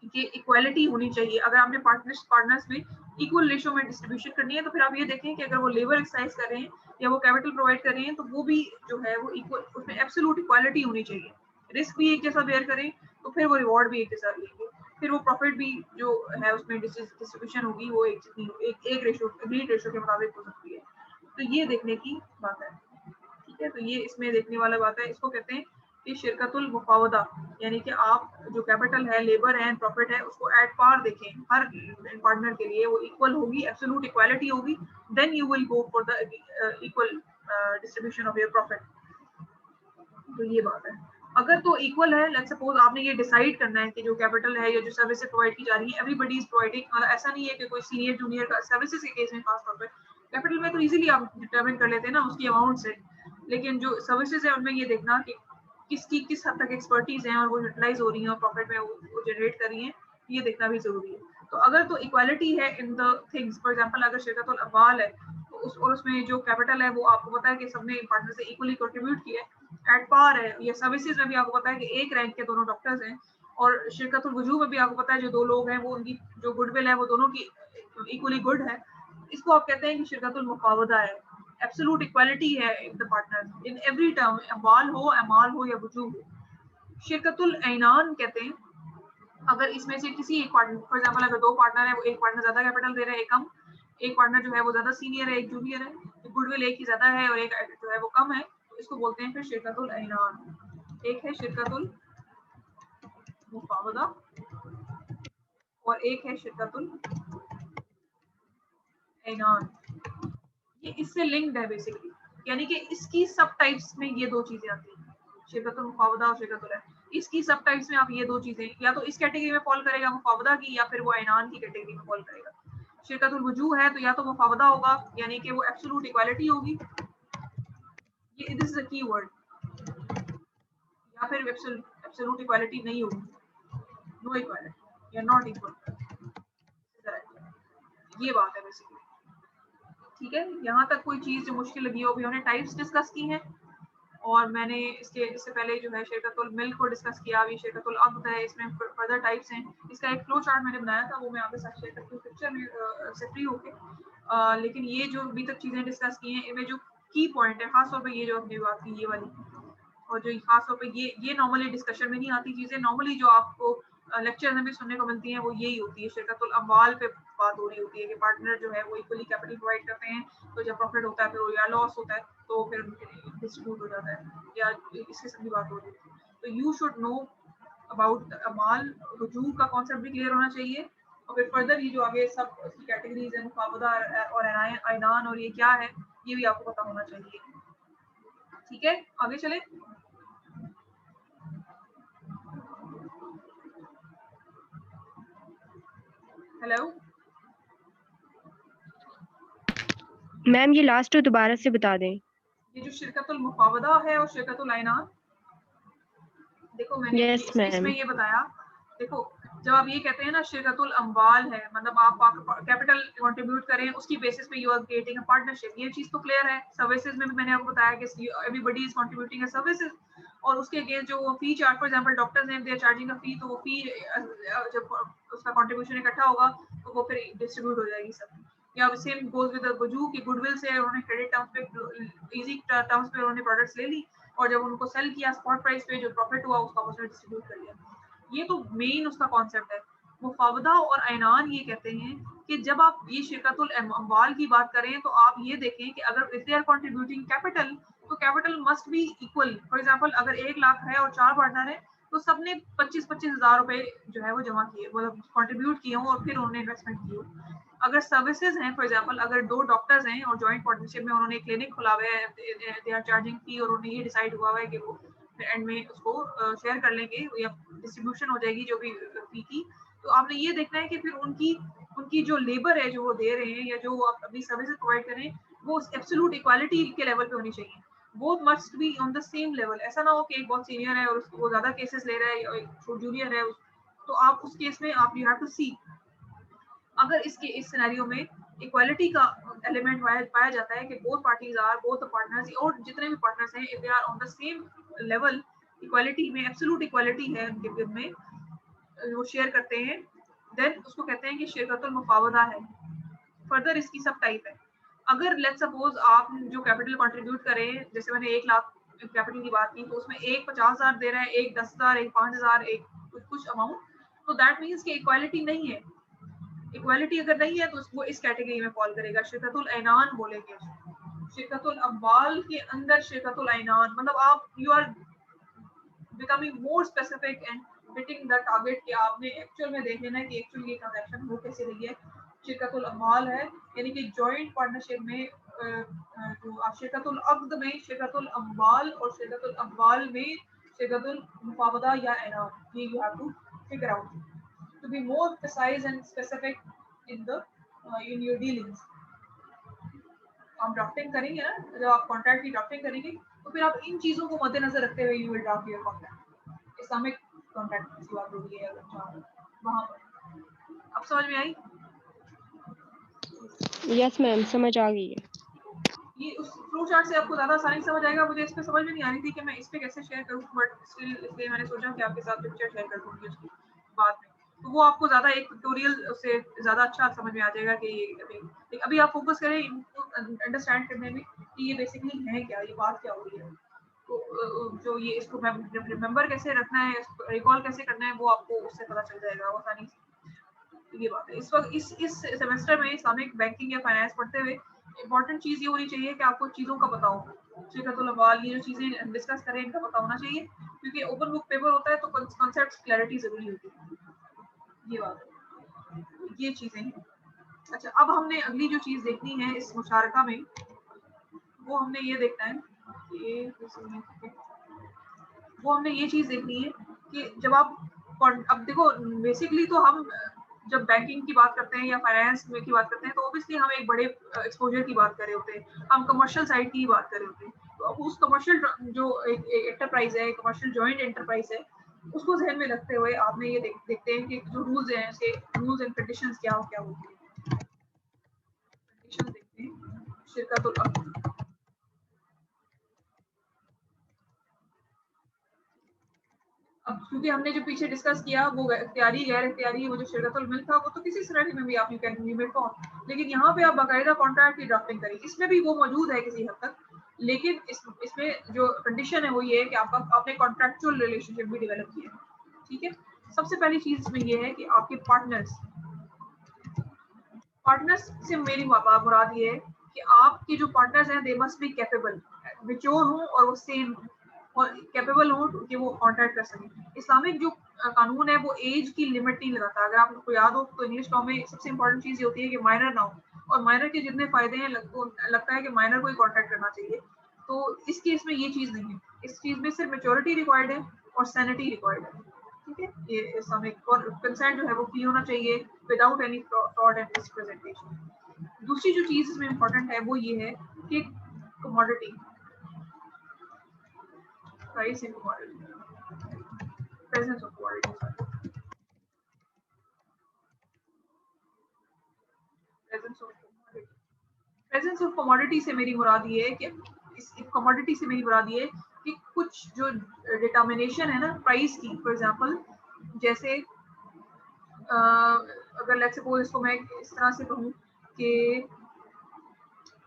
कि इक्वालिटी होनी चाहिए। अगर आपने पार्टनर्स में इक्वल रेशियो में डिस्ट्रीब्यूशन करनी है, तो फिर आप ये देखें कि अगर वो लेबर एक्सरसाइज कर रहे हैं या वो कैपिटल प्रोवाइड कर रहे हैं, तो वो भी जो है वो इक्वल, उसमें एब्सोल्यूट इक्वालिटी होनी चाहिए। रिस्क भी एक जैसा बेयर करें तो फिर वो रिवॉर्ड भी एक जैसा लेंगे, फिर वो प्रॉफिट भी जो है उसमें डिस्ट्रीब्यूशन होगी वो एक रेशियो, एग्रीड रेशियो के मुताबिक हो सकती है। तो ये देखने की बात है, ठीक है। तो ये इसमें देखने वाला बात है, इसको कहते हैं कि शिरकतुल मुफावदा, यानी कि आप जो कैपिटल है, लेबर है, प्रॉफिट है, उसको एट पार देखें, हर पार्टनर के लिए वो इक्वल होगी, एब्सोल्यूट इक्वालिटी होगी, then you will go for the equal distribution of your profit. तो ये बात है। अगर तो इक्वल है, लेट्स सपोज आपने ये डिसाइड करना है कि जो कैपिटल है या जो सर्विसेज प्रोवाइड की जा रही है, एवरीबॉडी इज प्रोवाइडिंग, मतलब ऐसा नहीं है कि कोई सीनियर जूनियर का, सर्विसेज के केस में खास तौर पर कैपिटल में तो इजीली आप डिटरमिन कर लेते हैं ना उसकी अमाउंट से, लेकिन जो सर्विसेज है उनमें ये देखना कि किसकी किस हद तक एक्सपर्टीज है और वो यूटिलाइज हो रही है और प्रॉफिट में वो जनरेट कर रही है, ये देखना भी जरूरी है। तो अगर तो इक्वालिटी है in the things, for example अगर शिरकतुल अमवाल है तो उसमें जो कैपिटल है वो आपको पता है कि सबने पार्टनर से इक्वली कंट्रीब्यूट किया है, एट पार है। ये सर्विसेज में भी आपको पता है कि एक रैंक के दोनों डॉक्टर्स हैं, और शिरकतुल वजूह में भी आपको पता है जो दो लोग हैं वो उनकी जो गुडविल है वो दोनों की इक्वली गुड है। इसको आप कहते हैं कि शिरकतुल मुफावदा है, एब्सोल्यूट इक्वालिटी है the partner in every term, अमाल हो या वजूह हो। शिरकतुल ऐनान कहते हैं अगर इसमें से किसी एक पार्टनर, फॉर एग्जांपल अगर दो पार्टनर है, वो एक पार्टनर ज्यादा कैपिटल दे रहा है, एक कम, एक पार्टनर जो है वो ज्यादा सीनियर है, एक जूनियर है, तो गुडविल एक ही ज्यादा है और एक जो है वो कम है, तो इसको बोलते हैं फिर शिरकतुल ऐनान। एक है शिरकतुल मुफावदा और एक है शिरकतुल ऐनान। ये इससे लिंक्ड है बेसिकली, यानी कि इसकी सब टाइप्स में ये दो चीजें आती हैं, शिरकतुल मुफावदा और शिरकतुल ऐनान। इसकी सब टाइप्स में आप ये दो चीजें या तो इस कैटेगरी में फॉल करेगा मुफावदा की, या फिर वो ऐनान की कैटेगरी में फॉल करेगा। शिरकतुल वजूह है तो या तो मुफावदा होगा, यानी कि वो एब्सोल्यूट इक्वालिटी होगी, ये दिस इज अ की वर्ड, या फिर एब्सोल्यूट इक्वालिटी नहीं होगी, नो इक्वालिटी या नॉट इक्वल, ये बात है बेसिकली। ठीक है, यहाँ तक कोई चीज जो मुश्किल लगी हो, भी हमने टाइप्स डिस्कस की हैं, और मैंने इससे पहले जो है शिरकतुल मिल्क को डिस्कस किया, अभी शिरकतुल अक़्द है, इसमें फर्दर टाइप्स हैं। इसका एक फ्लो चार्ट मैंने बनाया था, वो मैं आपके साथ शेयर करती हूँ पिक्चर में से फ्री होके। लेकिन ये जो अभी तक चीजें डिस्कस की हैं, इनमें जो की पॉइंट है, खासतौर पर ये जो हमने बात की ये वाली, और जो खासतौर पर ये नॉर्मली डिस्कशन में नहीं आती चीजें, नॉर्मली जो आपको लेक्चर में भी सुनने को मिलती हैं वो यही होती है। शिरकतुल अम्वाल पे बात हो रही होती है कि पार्टनर जो है वो इक्वली कैपिटल प्रोवाइड करते हैं, तो जब प्रॉफिट होता है फिर वो या लॉस होता है तो फिर डिस्ट्रीब्यूट हो जाता है, या इस किस्म की बात हो रही है। तो यू शुड नो अबाउट अमाल, वजूह का कॉन्सेप्ट भी क्लियर होना चाहिए, और फिर फर्दर ये जो आगे सब इसकी कैटेगरीज है, मुफावदा और ऐनान और ये क्या है, ये भी आपको पता होना चाहिए। ठीक है, आगे चले। हेलो मैम, ये लास्ट दोबारा से बता दें। ये जो शिरकतुल मुफावदा है और शिरकतुल ऐनान, देखो मैंने इसमें ये बताया, देखो जब आप ये कहते हैं ना शिरकतुल अम्वाल है, मतलब आप कैपिटल कंट्रीब्यूट करें, उसकी बेसिस पे you are creating a partnership, ये चीज तो क्लियर है। सर्विसेज में भी मैंने आपको बताया कि everybody is contributing a services, और उसके अगेंस्ट जो fee charge, for example doctors हैं, दे आर चार्जिंग अ फी, तो वो फी जब उसका कंट्रीब्यूशन इकट्ठा होगा तो वो फिर डिस्ट्रीब्यूट हो जाएगी सब। या सेम गोज विद वजूह की गुडविल से उन्होंने क्रेडिट टर्म्स पे, इजी टर्म्स पे उन्होंने प्रोडक्ट्स ले ली, और जब उनको सेल किया स्पॉट प्राइस पे, जो प्रॉफिट हुआ उसका उसने डिस्ट्रीब्यूट कर लिया। ये तो मेन उसका कॉन्सेप्ट है। मुफावदा और ऐनान ये कहते हैं कि जब आप ये शिरकतुल अम्वाल की बात करें तो आप ये देखें कि अगर if they are contributing capital, तो capital must be equal. For example अगर 1 लाख है और 4 पार्टनर है, तो सबने 25-25 हजार रुपए जो है वो जमा किए, मतलब कंट्रीब्यूट किए हों और फिर उन्होंने इन्वेस्टमेंट की हो। अगर सर्विसेज हैं, फॉर एग्जांपल अगर 2 डॉक्टर्स हैं और जॉइंट पार्टनरशिप में उन्होंने क्लिनिक खुला हुआ है, दे आर चार्जिंग फी, और उन्हें ये डिसाइड हुआ है कि वो एंड में उसको शेयर कर लेंगे या डिस्ट्रीब्यूशन हो जाएगी जो भी फी की, तो आपने ये देखना है कि फिर उनकी जो लेबर है जो वो दे रहे हैं या जो आप अपनी सर्विसेज प्रोवाइड करें, वो एब्सोल्यूट इक्वालिटी के लेवल पे होनी चाहिए। Both must be on the same level. ऐसा ना हो कि एक बहुत सीनियर है और उसको वो ज्यादा केसेस ले रहा है और एक जूनियर है, तो आप उस केस में आप यू हैव टू सी, अगर इस सिनेरियो में इक्वालिटी का एलिमेंट पाया जाता है कि both parties are, both partners और जितने भी पार्टनर्स हैं, if they are on the same level, equality में एब्सोल्यूट इक्वालिटी है उनके में, वो शेयर करते हैं, देन उसको कहते हैं कि शिरकतुल मुफावदा है। फर्दर इसकी सब टाइप है। अगर लेट्स सपोज आप जो कैपिटल कंट्रीब्यूट करें, जैसे मैंने 1 लाख कैपिटल की बात की, तो उसमें एक 50,000 दे रहा है, एक 10,000, एक 5,000, एक कुछ अमाउंट, तो दैट मीन्स कि इक्वालिटी नहीं है। इक्वालिटी अगर नहीं है तो वो इस कैटेगरी में फॉल करेगा, शिरकतुल ऐनान बोलेंगे। शिरकतुल अम्वाल के अंदर शिरकतुल ऐनान, मतलब आप you are becoming more specific and hitting the target कि आपने एक्चुअल में देख लेना है कि एक्चुअली ये ट्रांजैक्शन हो कैसे रही है। शिरकतुल अम्वाल है, यानी कि जॉइंट पार्टनरशिप में जो शिरकतुल अक़्द में शिरकतुल अम्वाल और शिरकतुल अम्वाल में शिरकतुल मुफावदा या ऐनान, ये you have to figure out to be more precise and specific in the in your dealings. आप ड्राफ्टिंग करेंगे ना, जब आप कॉन्ट्रैक्ट की ड्राफ्टिंग करेंगे तो फिर आप इन चीजों को मद्देनजर रखते हुए you will draft your contract. Islamic contract की बात हो रही है वहां पर। अब समझ में आई? यस मैम, समझ आ गई है। ये उस फ्लो फ्लो चार्ट से आपको ज्यादा आसानी समझ आएगा। मुझे इस पे समझ में नहीं आ रही थी कि मैं इस पे कैसे शेयर करूं, बट स्टिल इसलिए मैंने सोचा कि आपके साथ पिक्चर शेयर कर दूंगी उसकी बाद में, तो वो आपको ज्यादा एक ट्यूटोरियल से ज्यादा अच्छा समझ में आ जाएगा कि ये अभी आप फोकस करें इनको अंडरस्टैंड करने में कि ये बेसिकली है क्या, ये बात क्या हो रही है। तो जो ये इसको रिमेम्बर कैसे रखना है, इसको रिकॉल कैसे करना है, वो आपको उससे पता चल जाएगा आसानी से। ये बात है। इस वक्त इस सेमेस्टर में इस्लामिक बैंकिंग या फाइनेंस पढ़ते हुए इम्पोर्टेंट चीज ये होनी चाहिए कि आपको चीजों का पता हो। शिरकतुल अमवाल ये जो चीजें डिस्कस करें इनका पता होना चाहिए, क्योंकि ओपन बुक पेपर होता है तो कॉन्सेप्ट क्लैरिटी जरूरी होती है। ये बात है, ये चीजें हैं। अच्छा, अब हमने अगली जो चीज देखनी है इस मुशारका में, वो हमने ये देखना है कि वो हमने ये चीज देखनी है कि जब आप अब देखो बेसिकली तो हम जब बैंकिंग की बात करते हैं या फाइनेंस में की बात करते हैं तो ऑब्वियसली हम एक बड़े एक्सपोजर की बात कर रहे होते हैं, हम कमर्शियल साइड की बात कर रहे होते हैं। तो अब उस कमर्शियल जो एक एंटरप्राइज है, कमर्शियल जॉइंट एंटरप्राइज है, उसको ध्यान में रखते हुए आपने ये देखते हैं कि जो रूल्स हैं उसके रूल्स एंड कंडीशंस क्या होती है। कंडीशंस देखते हैं शिरकतुल अब क्योंकि हमने जो पीछे डिस्कस किया वो इख्तियारी गैर इख्तियारी, वो जो शिरकतुल मिल्क था वो तो किसी सिनेरियो में भी आप you can leave it on, लेकिन यहाँ पे आप बाकायदा कॉन्ट्रैक्ट की ड्राफ्टिंग करें, इसमें भी वो मौजूद है किसी हद तक, लेकिन इसमें जो कंडीशन है वो ये है कि आपने कॉन्ट्रैक्चुअल रिलेशनशिप भी डेवलप किया है। ठीक है, सबसे पहली चीज इसमें ये है कि आपके पार्टनर्स से मेरी मुराद ये है कि आपके जो पार्टनर्स हैं दे मस्ट बी कैपेबल, विचोर हों और वो सेम और कैपेबल हो कि वो कॉन्ट्रैक्ट कर सकें। इस्लामिक जो कानून है वो एज की लिमिट नहीं लगाता। अगर आपको याद हो तो इंग्लिश लॉ में सबसे इंपॉर्टेंट चीज ये होती है कि माइनर ना हो, और माइनर के जितने फायदे हैं लगता है कि माइनर को ही कॉन्ट्रैक्ट करना चाहिए। तो इस केस में ये चीज नहीं है, इस चीज में सिर्फ मेच्योरिटी रिक्वायर्ड है और सैनिटी रिक्वायर्ड है। ठीक है, ये इस्लामिक और कंसेंट जो है वो फ्री होना चाहिए विदाउट एनी फ्रॉड एंड मिसप्रेजेंटेशन। दूसरी जो चीज इसमें इंपॉर्टेंट है वो ये है कि commodity price and commodity, presence of commodity, presence of commodity से मेरी मुराद ये है कि इस कमोडिटी से मेरी मुराद ये है कि कुछ जो डिटर्मिनेशन है ना प्राइस की, फॉर एग्जांपल जैसे अगर लेट्स सपोज इसको मैं इस तरह से कहूँ कि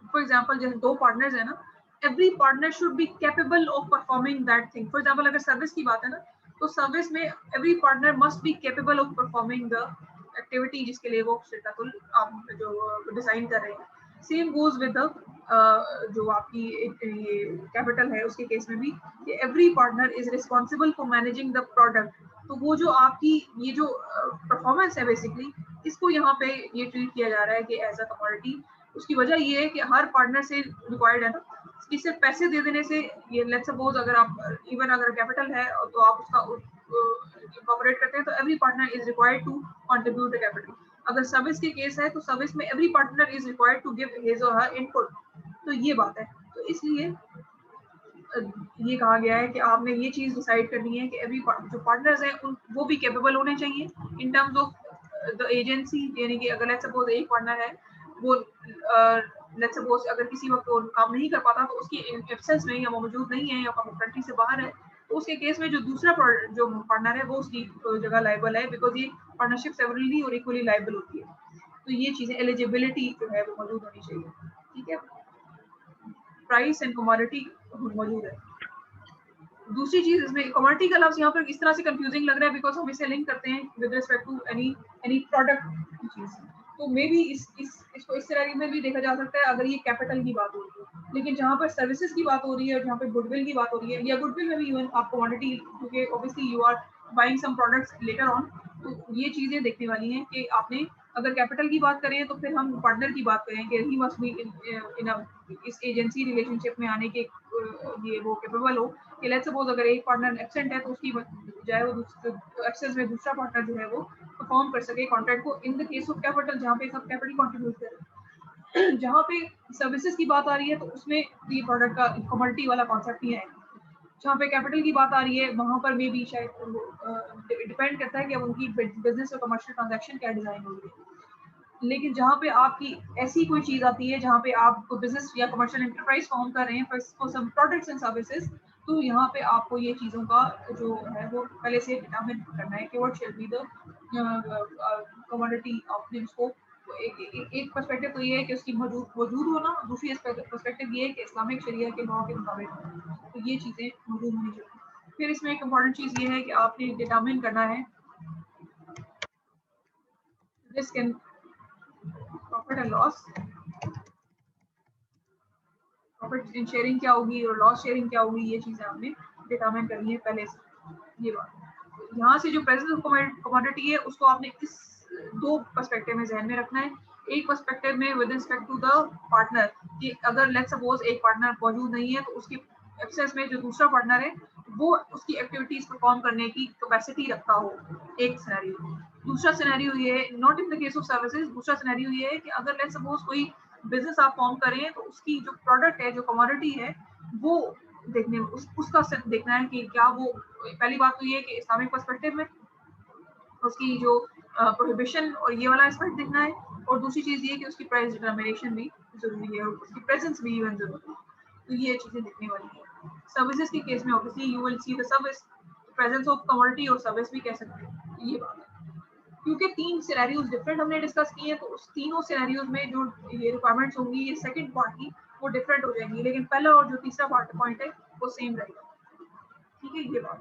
फॉर एग्जांपल जैसे दो पार्टनर्स है ना, every partner should be capable of performing that thing. For example, अगर सर्विस की बात है ना, तो सर्विस में every partner must be capable of performing the activity जिसके लिए वो शिरकतुल आप जो डिजाइन कर रहे हैं। सेम गोज विद द जो आपकी ये कैपिटल है उसके केस में भी कि every partner is responsible for managing the product। तो वो जो आपकी ये जो परफॉर्मेंस है बेसिकली इसको यहाँ पे ये ट्रीट किया जा रहा है कि एज अ कमोडिटी। उसकी वजह ये है कि हर पार्टनर से रिक्वायर्ड है ना कि सिर्फ पैसे दे देने से, ये लेट्स सपोज अगर आप इवन अगर कैपिटल है तो आप उसका इंकॉर्पोरेट करते हैं तो every partner is required to contribute the capital. अगर सर्विस के केस है तो सर्विस में every partner is required to give his or her input. तो ये बात है, तो इसलिए ये कहा गया है कि आपने ये चीज डिसाइड करनी है कि एवरी जो पार्टनर्स हैं वो भी कैपेबल होने चाहिए in terms of the agency. यानी कि अगर लेट्स सपोज एक पार्टनर है वो लेट्स सपोज अगर किसी वक्त वो काम नहीं कर पाता तो उसकी एब्सेंस में या वो मौजूद नहीं है या कंट्री से बाहर है, तो उसके केस में जो दूसरा जो पार्टनर है वो उसकी जगह लायबल है, बिकॉज ये पार्टनरशिप सेवरली और इक्वली लायबल होती है। तो ये चीजें एलिजिबिलिटी जो है वो मौजूद होनी चाहिए। ठीक है, प्राइस एंड कमोडिटी मौजूद है। दूसरी चीज इसमें कमोडिटी का लफ्ज यहाँ पर इस तरह से कंफ्यूजिंग लग रहा है बिकॉज हम इसे लिंक करते हैं with respect to any product की चीज। तो मे भी इसको इस तरह में भी देखा जा सकता है अगर ये कैपिटल की बात हो रही है, लेकिन जहाँ पर सर्विसेज की बात हो रही है और जहाँ पर गुडविल की बात हो रही है, या गुडविल में भी इवन आप कमोडिटी क्योंकि obviously you are buying some products later on, तो ये चीजें देखने वाली हैं कि आपने अगर कैपिटल की बात करें तो फिर हम पार्टनर की बात करें कि ही मस्ट बी इन इस एजेंसी रिलेशनशिप में आने के ये वो कैपेबल हो कि लेट्स सपोज अगर एक पार्टनर एब्सेंट है तो उसकी बजाय वो एक्सेस में दूसरा पार्टनर जो है वो परफॉर्म कर सके कॉन्ट्रैक्ट को in the case of capital जहाँ पे सब कैपिटल कंट्रीब्यूट करे। जहाँ पे सर्विसेज की बात आ रही है तो उसमें ये प्रोडक्ट का कमोडिटी वाला कॉन्सेप्ट ही आएगा। जहाँ पे कैपिटल की बात आ रही है वहां पर मे भी शायद डिपेंड करता है कि उनकी बिजनेस और कमर्शियल ट्रांजैक्शन क्या डिजाइन होगी। लेकिन जहाँ पे आपकी ऐसी कोई चीज आती है जहाँ पे आप कोई बिजनेस या कमर्शियल एंटरप्राइज फॉर्म कर रहे हैं for some products and services, तो यहाँ पे आपको ये चीज़ों का जो है वो पहले से डिटरमिन करना है कि what shall be the commodity of the उसको। एक पर्सपेक्टिव तो ये है कि उसकी मौजूद होना, दूसरी पर्सपेक्टिव ये है कि इस्लामिक शरिया के लॉ के मुताबिक, तो ये चीज़ें मौजूद होनी चाहिए। फिर इसमें एक इम्पॉर्टेंट चीज़ ये है कि आपने डिटरमिन करना है risk and profit and loss, profit in sharing क्या होगी और लॉस शेयरिंग क्या होगी, ये चीज़ें आपने डिटरमिन करनी है पहले से। ये बात यहाँ से जो प्रेजेंट कमोडिटी है उसको आपने इस दो पर्सपेक्टिव में जहन में रखना है। एक पर्सपेक्टिव में with respect to the partner, कि अगर लेट्स सपोज एक पार्टनर मौजूद नहीं है तो उसकी एक्सेस में जो दूसरा पार्टनर है वो उसकी एक्टिविटीज परफॉर्म करने की कैपेसिटी रखता हो, एक सिनेरियो। दूसरा सिनेरियो ये है, not in the case of services, दूसरा सिनेरियो ये है कि अगर लेट्स सपोज कोई बिजनेस आप फॉर्म करें तो उसकी जो प्रोडक्ट है, जो कमोडिटी है, वो देखने उसका देखना है कि क्या वो, पहली बात तो ये है कि इस्लामिक पर्सपेक्टिव में उसकी जो प्रोहिबिशन और ये वाला एस्पेक्ट देखना है, और दूसरी चीज़ ये कि उसकी प्राइस डिटरमिनेशन भी जरूरी है और उसकी प्रेजेंस भी इवन जरूरी है, तो ये चीज़ें देखने वाली है। सर्विसेज के केस में obviously you will see the service, presence of commodity और सर्विस भी कह सकते हैं, ये बात है। क्योंकि तीन सिनेरियोज डिफरेंट हमने डिस्कस किए हैं, तो उस तीनों सिनेरियोज में जो ये रिक्वायरमेंट्स होंगी ये सेकंड पार्ट की वो डिफरेंट हो जाएंगी, लेकिन पहला और जो तीसरा पॉइंट है वो सेम रहेगा, ठीक है, ये बात।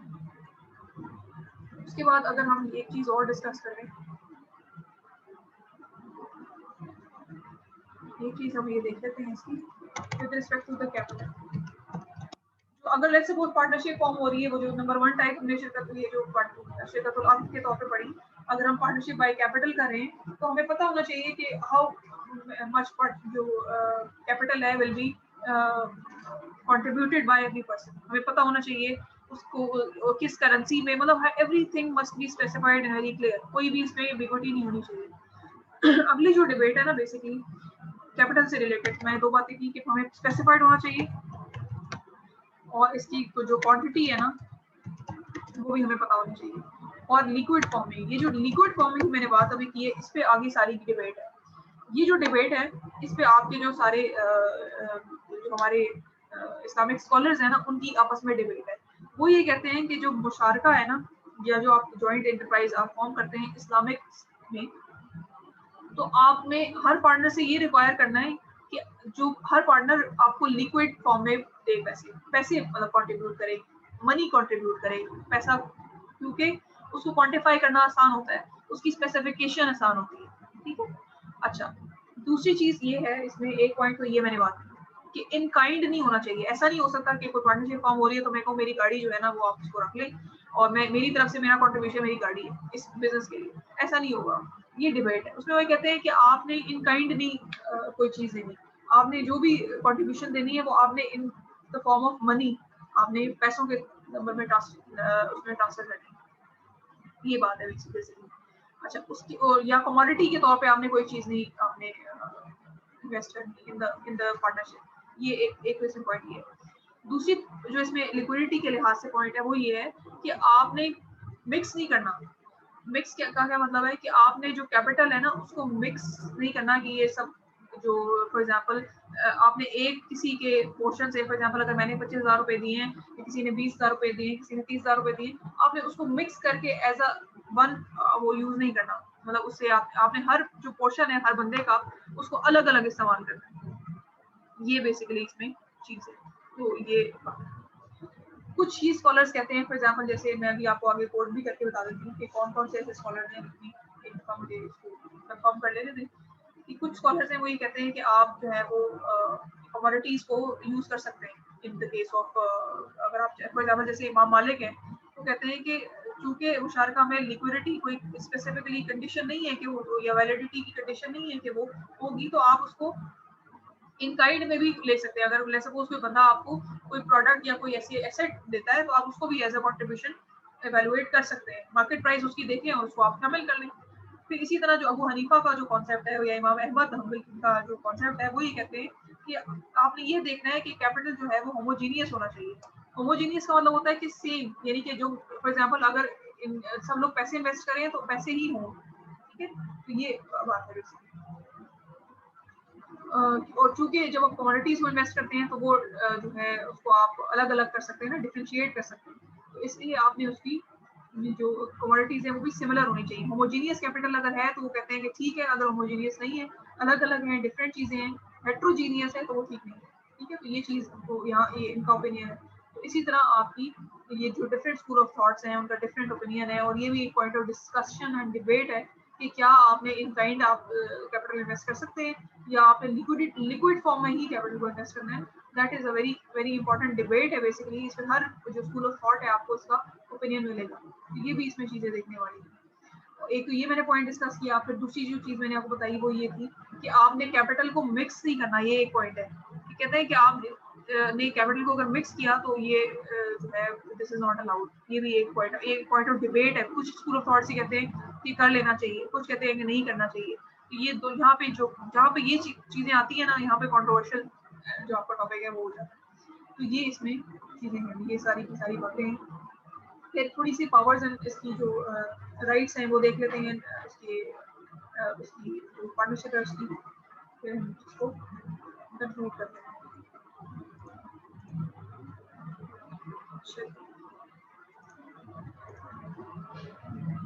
उसके बाद अगर हम एक चीज और डिस्कस करें, एक चीज हम ये देख लेते हैं इसकी with respect to the capital. तो अगर लेट्स सपोज पार्टनरशिप फॉर्म हो रही है, वो जो नंबर 1 टाइप हमने शिरकतुल अक्द के तौर पे पढ़ी, अगर हम पार्टनरशिप बाय कैपिटल कर रहे हैं तो हमें पता होना चाहिए कि हाउ मच जो कैपिटल है will be contributed bye every person, हमें पता होना चाहिए उसको किस करेंसी में, मतलब everything must be specified and very clear, कोई भी इसमें एम्बिग्युइटी नहीं होनी चाहिए। अगली जो डिबेट है ना बेसिकली कैपिटल से रिलेटेड, मैंने दो बातें की कि हमें स्पेसिफाइड होना चाहिए और इसकी जो क्वांटिटी है ना वो भी हमें पता होनी चाहिए, और लिक्विड फॉर्मिंग, ये जो लिक्विड फॉर्मिंग मैंने बात अभी की है इस पे आगे सारी की डिबेट है। ये जो डिबेट है इस पे आपके जो सारे जो हमारे इस्लामिक स्कॉलर्स हैं ना उनकी आपस में डिबेट है। वो ये कहते हैं कि जो मुशारका है ना, या जो आप जॉइंट एंटरप्राइज आप फॉर्म करते हैं इस्लामिक में, तो आपने हर पार्टनर से ये रिक्वायर करना है कि जो हर पार्टनर आपको लिक्विड फॉर्म में दे, पैसे मतलब कंट्रीब्यूट करे, मनी कंट्रीब्यूट करे, पैसा, क्योंकि उसको क्वांटिफाई करना आसान होता है, उसकी स्पेसिफिकेशन आसान होती है, ठीक है। अच्छा, दूसरी चीज ये है इसमें, एक पॉइंट तो ये मैंने बात की कि इन काइंड नहीं होना चाहिए। ऐसा नहीं हो सकता कि कोई पार्टनरशिप फॉर्म हो रही है तो मेरे को मेरी गाड़ी जो है ना वो आप उसको रख ले और मैं मेरी तरफ से मेरा कंट्रीब्यूशन मेरी गाड़ी है इस बिजनेस के लिए, ऐसा नहीं होगा। ये डिबेट है, उसमें वो कहते हैं कि आपने इन काइंड नहीं कोई चीज देनी, आपने जो भी कंट्रीब्यूशन देनी है वो आपने in the form of money, आपने पैसों के नंबर में उसमें ट्रांसफर करनी है, ये बात है बेसिकली। अच्छा, उसकी और या कमोडिटी के तौर पे आपने कोई चीज नहीं आपने इन्वेस्ट करनी इन द पार्टनरशिप, ये एक क्वेश्चन पॉइंट ये है। दूसरी जो इसमें लिक्विडिटी के लिहाज से पॉइंट है वो ये है कि आपने मिक्स नहीं करना। मिक्स का क्या मतलब है कि आपने जो कैपिटल है ना उसको मिक्स नहीं करना कि ये सब जो फॉर एग्जांपल आपने एक किसी के पोर्शन से, फॉर एग्जांपल अगर मैंने 25,000 रुपए दिए हैं, किसी ने 20,000 रुपए दिए, किसी ने 30,000 रुपए दिए, आपने उसको मिक्स करके एज अ वन वो यूज नहीं करना, मतलब उससे आपने हर जो पोर्शन है हर बंदे का उसको अलग अलग इस्तेमाल करना है, ये बेसिकली इसमें चीज है। तो ये कुछ ही स्कॉलर्स कहते हैं, फॉर एग्जांपल जैसे मैं भी आपको आगे कोड भी करके बता देती हूँ कि कौन कौन से ऐसे स्कॉलर हैं, एक दफा मुझे इसको कंफर्म कर लेने दें कि कुछ स्कॉलर्स हैं वो ये कहते हैं कि आप जो है वो कमोडिटीज को यूज कर सकते हैं इन द केस ऑफ, अगर आप फॉर एग्जांपल जैसे इमाम मालिक हैं वो कहते हैं कि चूंकि मुशारका में लिक्विडिटी कोई स्पेसिफिकली कंडीशन नहीं है कि वो, या वैलिडिटी की कंडीशन नहीं है कि वो होगी, तो आप उसको इन काइंड में भी ले सकते हैं। अगर लेट्स सपोज कोई बंदा आपको कोई प्रोडक्ट या कोई ऐसी एसेट देता है तो आप उसको भी एज अ कंट्रीब्यूशन एवेलुएट कर सकते हैं, मार्केट प्राइस उसकी देखें और उसको आप शामिल कर लें। फिर इसी तरह जो अबू हनीफा का जो कॉन्सेप्ट है या इमाम अहमद हम्बल का जो कॉन्सेप्ट है वो ये कहते हैं कि आपने ये देखना है कि कैपिटल जो है वो होमोजीनियस होना चाहिए। होमोजीनियस का मतलब होता है कि सेम, यानी कि जो फॉर एग्जांपल अगर सब लोग पैसे इन्वेस्ट करें तो पैसे ही हों, ठीक ठीक है, तो ये बात है बेसिकली। और चूंकि जब आप कमोडिटीज में इन्वेस्ट करते हैं तो वो जो है उसको आप अलग अलग कर सकते हैं ना, डिफरेंशिएट कर सकते हैं, तो इसलिए आपने उसकी जो कमोडिटीज है वो भी सिमिलर होनी चाहिए। होमोजीनियस कैपिटल अगर है तो वो कहते हैं कि ठीक है, अगर होमोजीनियस नहीं है, अलग अलग हैं, डिफरेंट चीजें हैं, हेट्रोजीनियस है तो वो ठीक नहीं है। ठीक है, तो ये चीज तो यहाँ ये इनका ओपिनियन है। तो इसी तरह आपकी ये जो डिफरेंट स्कूल ऑफ थॉट्स हैं उनका डिफरेंट ओपिनियन है, और ये भी एक point of discussion and debate है कि क्या आपने इन काइंड आप कैपिटल इन्वेस्ट कर सकते हैं या आपने लिक्विड फॉर्म में ही कैपिटल को इन्वेस्ट करना है। That is a very very important debate है बेसिकली। इसमें हर जो स्कूल ऑफ थॉट है आपको उसका ओपिनियन मिलेगा, तो ये भी इसमें चीजें देखने वाली है। एक तो ये मैंने पॉइंट डिस्कस किया, फिर दूसरी जो चीज मैंने आपको बताई वो ये थी कि आपने कैपिटल को मिक्स नहीं करना, ये एक पॉइंट है। कहते हैं कि आप ने कैपिटल को अगर मिक्स किया तो ये जो है दिस इज नॉट अलाउड। ये भी एक पॉइंट ऑफ डिबेट है। कुछ स्कूल ऑफ थॉट से कहते हैं कि कर लेना चाहिए, कुछ कहते हैं कि नहीं करना चाहिए। तो ये दो यहाँ पे जो जहाँ पे ये चीजें आती है ना, यहाँ पे कंट्रोवर्शियल जो आपका टॉपिक है वो हो जाता है। तो ये इसमें चीजें हैं, ये सारी की सारी बातें हैं। फिर थोड़ी सी पावर्स एंड इसकी जो राइट्स हैं वो देख लेते हैं, इसकी जो पार्टनरशिप है उसकी, फिर हम इसको कंक्लूड करते हैं।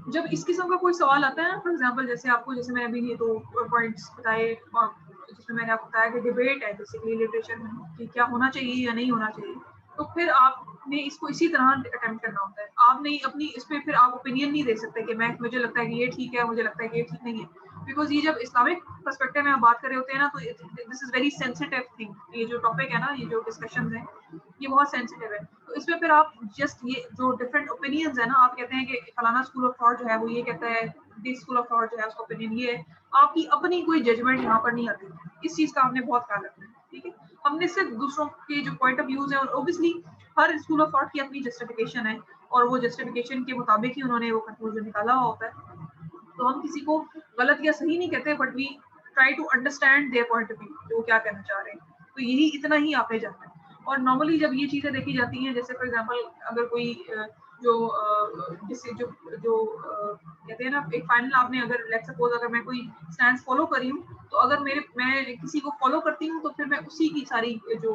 जब इस किस्म का कोई सवाल आता है ना, फॉर एग्जांपल जैसे आपको, जैसे मैंने अभी ये 2 पॉइंट्स बताए जिसमें मैंने आपको बताया कि डिबेट है बेसिकली लिटरेचर में कि क्या होना चाहिए या नहीं होना चाहिए, तो फिर आपने इसको इसी तरह अटेम्प्ट करना होता है। आप नहीं अपनी इस पे फिर आप ओपिनियन नहीं दे सकते कि मैं मुझे लगता है कि ये ठीक है, मुझे लगता है कि ये ठीक नहीं है, बिकॉज ये जब इस्लामिक पर्सपेक्टिव में आप बात कर रहे होते हैं ना, तो this is very sensitive thing. ये जो टॉपिक है ना, ये जो डिस्कशंस हैं, ये बहुत सेंसिटिव है। तो इसमें फिर आप जस्ट ये जो डिफरेंट ओपिनियंस है ना, आप कहते हैं कि फलाना स्कूल ऑफ थॉट जो है वो ये कहता है, दिस स्कूल ऑफ थॉट जो है उसका ओपिनियन ये है, आपकी अपनी कोई जजमेंट यहाँ पर नहीं आती। इस चीज का आपने बहुत ख्याल रखना है, ठीक है। हमने सिर्फ दूसरों के जो पॉइंट ऑफ व्यूज है, और obviously her school of thought की अपनी जस्टिफिकेशन है, और वो जस्टिफिकेशन के मुताबिक ही उन्होंने वो कंक्लूजन निकाला हुआ होता है। तो हम किसी को गलत या सही नहीं कहते, but we try to understand their point of view, जो क्या कहना चाह रहे हैं। तो यही इतना ही आपने जानना है। और नॉर्मली जब ये चीजें देखी जाती हैं, जैसे फॉर एग्जांपल अगर कोई जो कहते हैं ना, एक फाइनल आपने अगर लेट्स सपोज अगर मैं कोई स्टैंड फॉलो करी हूँ, तो अगर मैं किसी को फॉलो करती हूँ तो फिर मैं उसी की सारी जो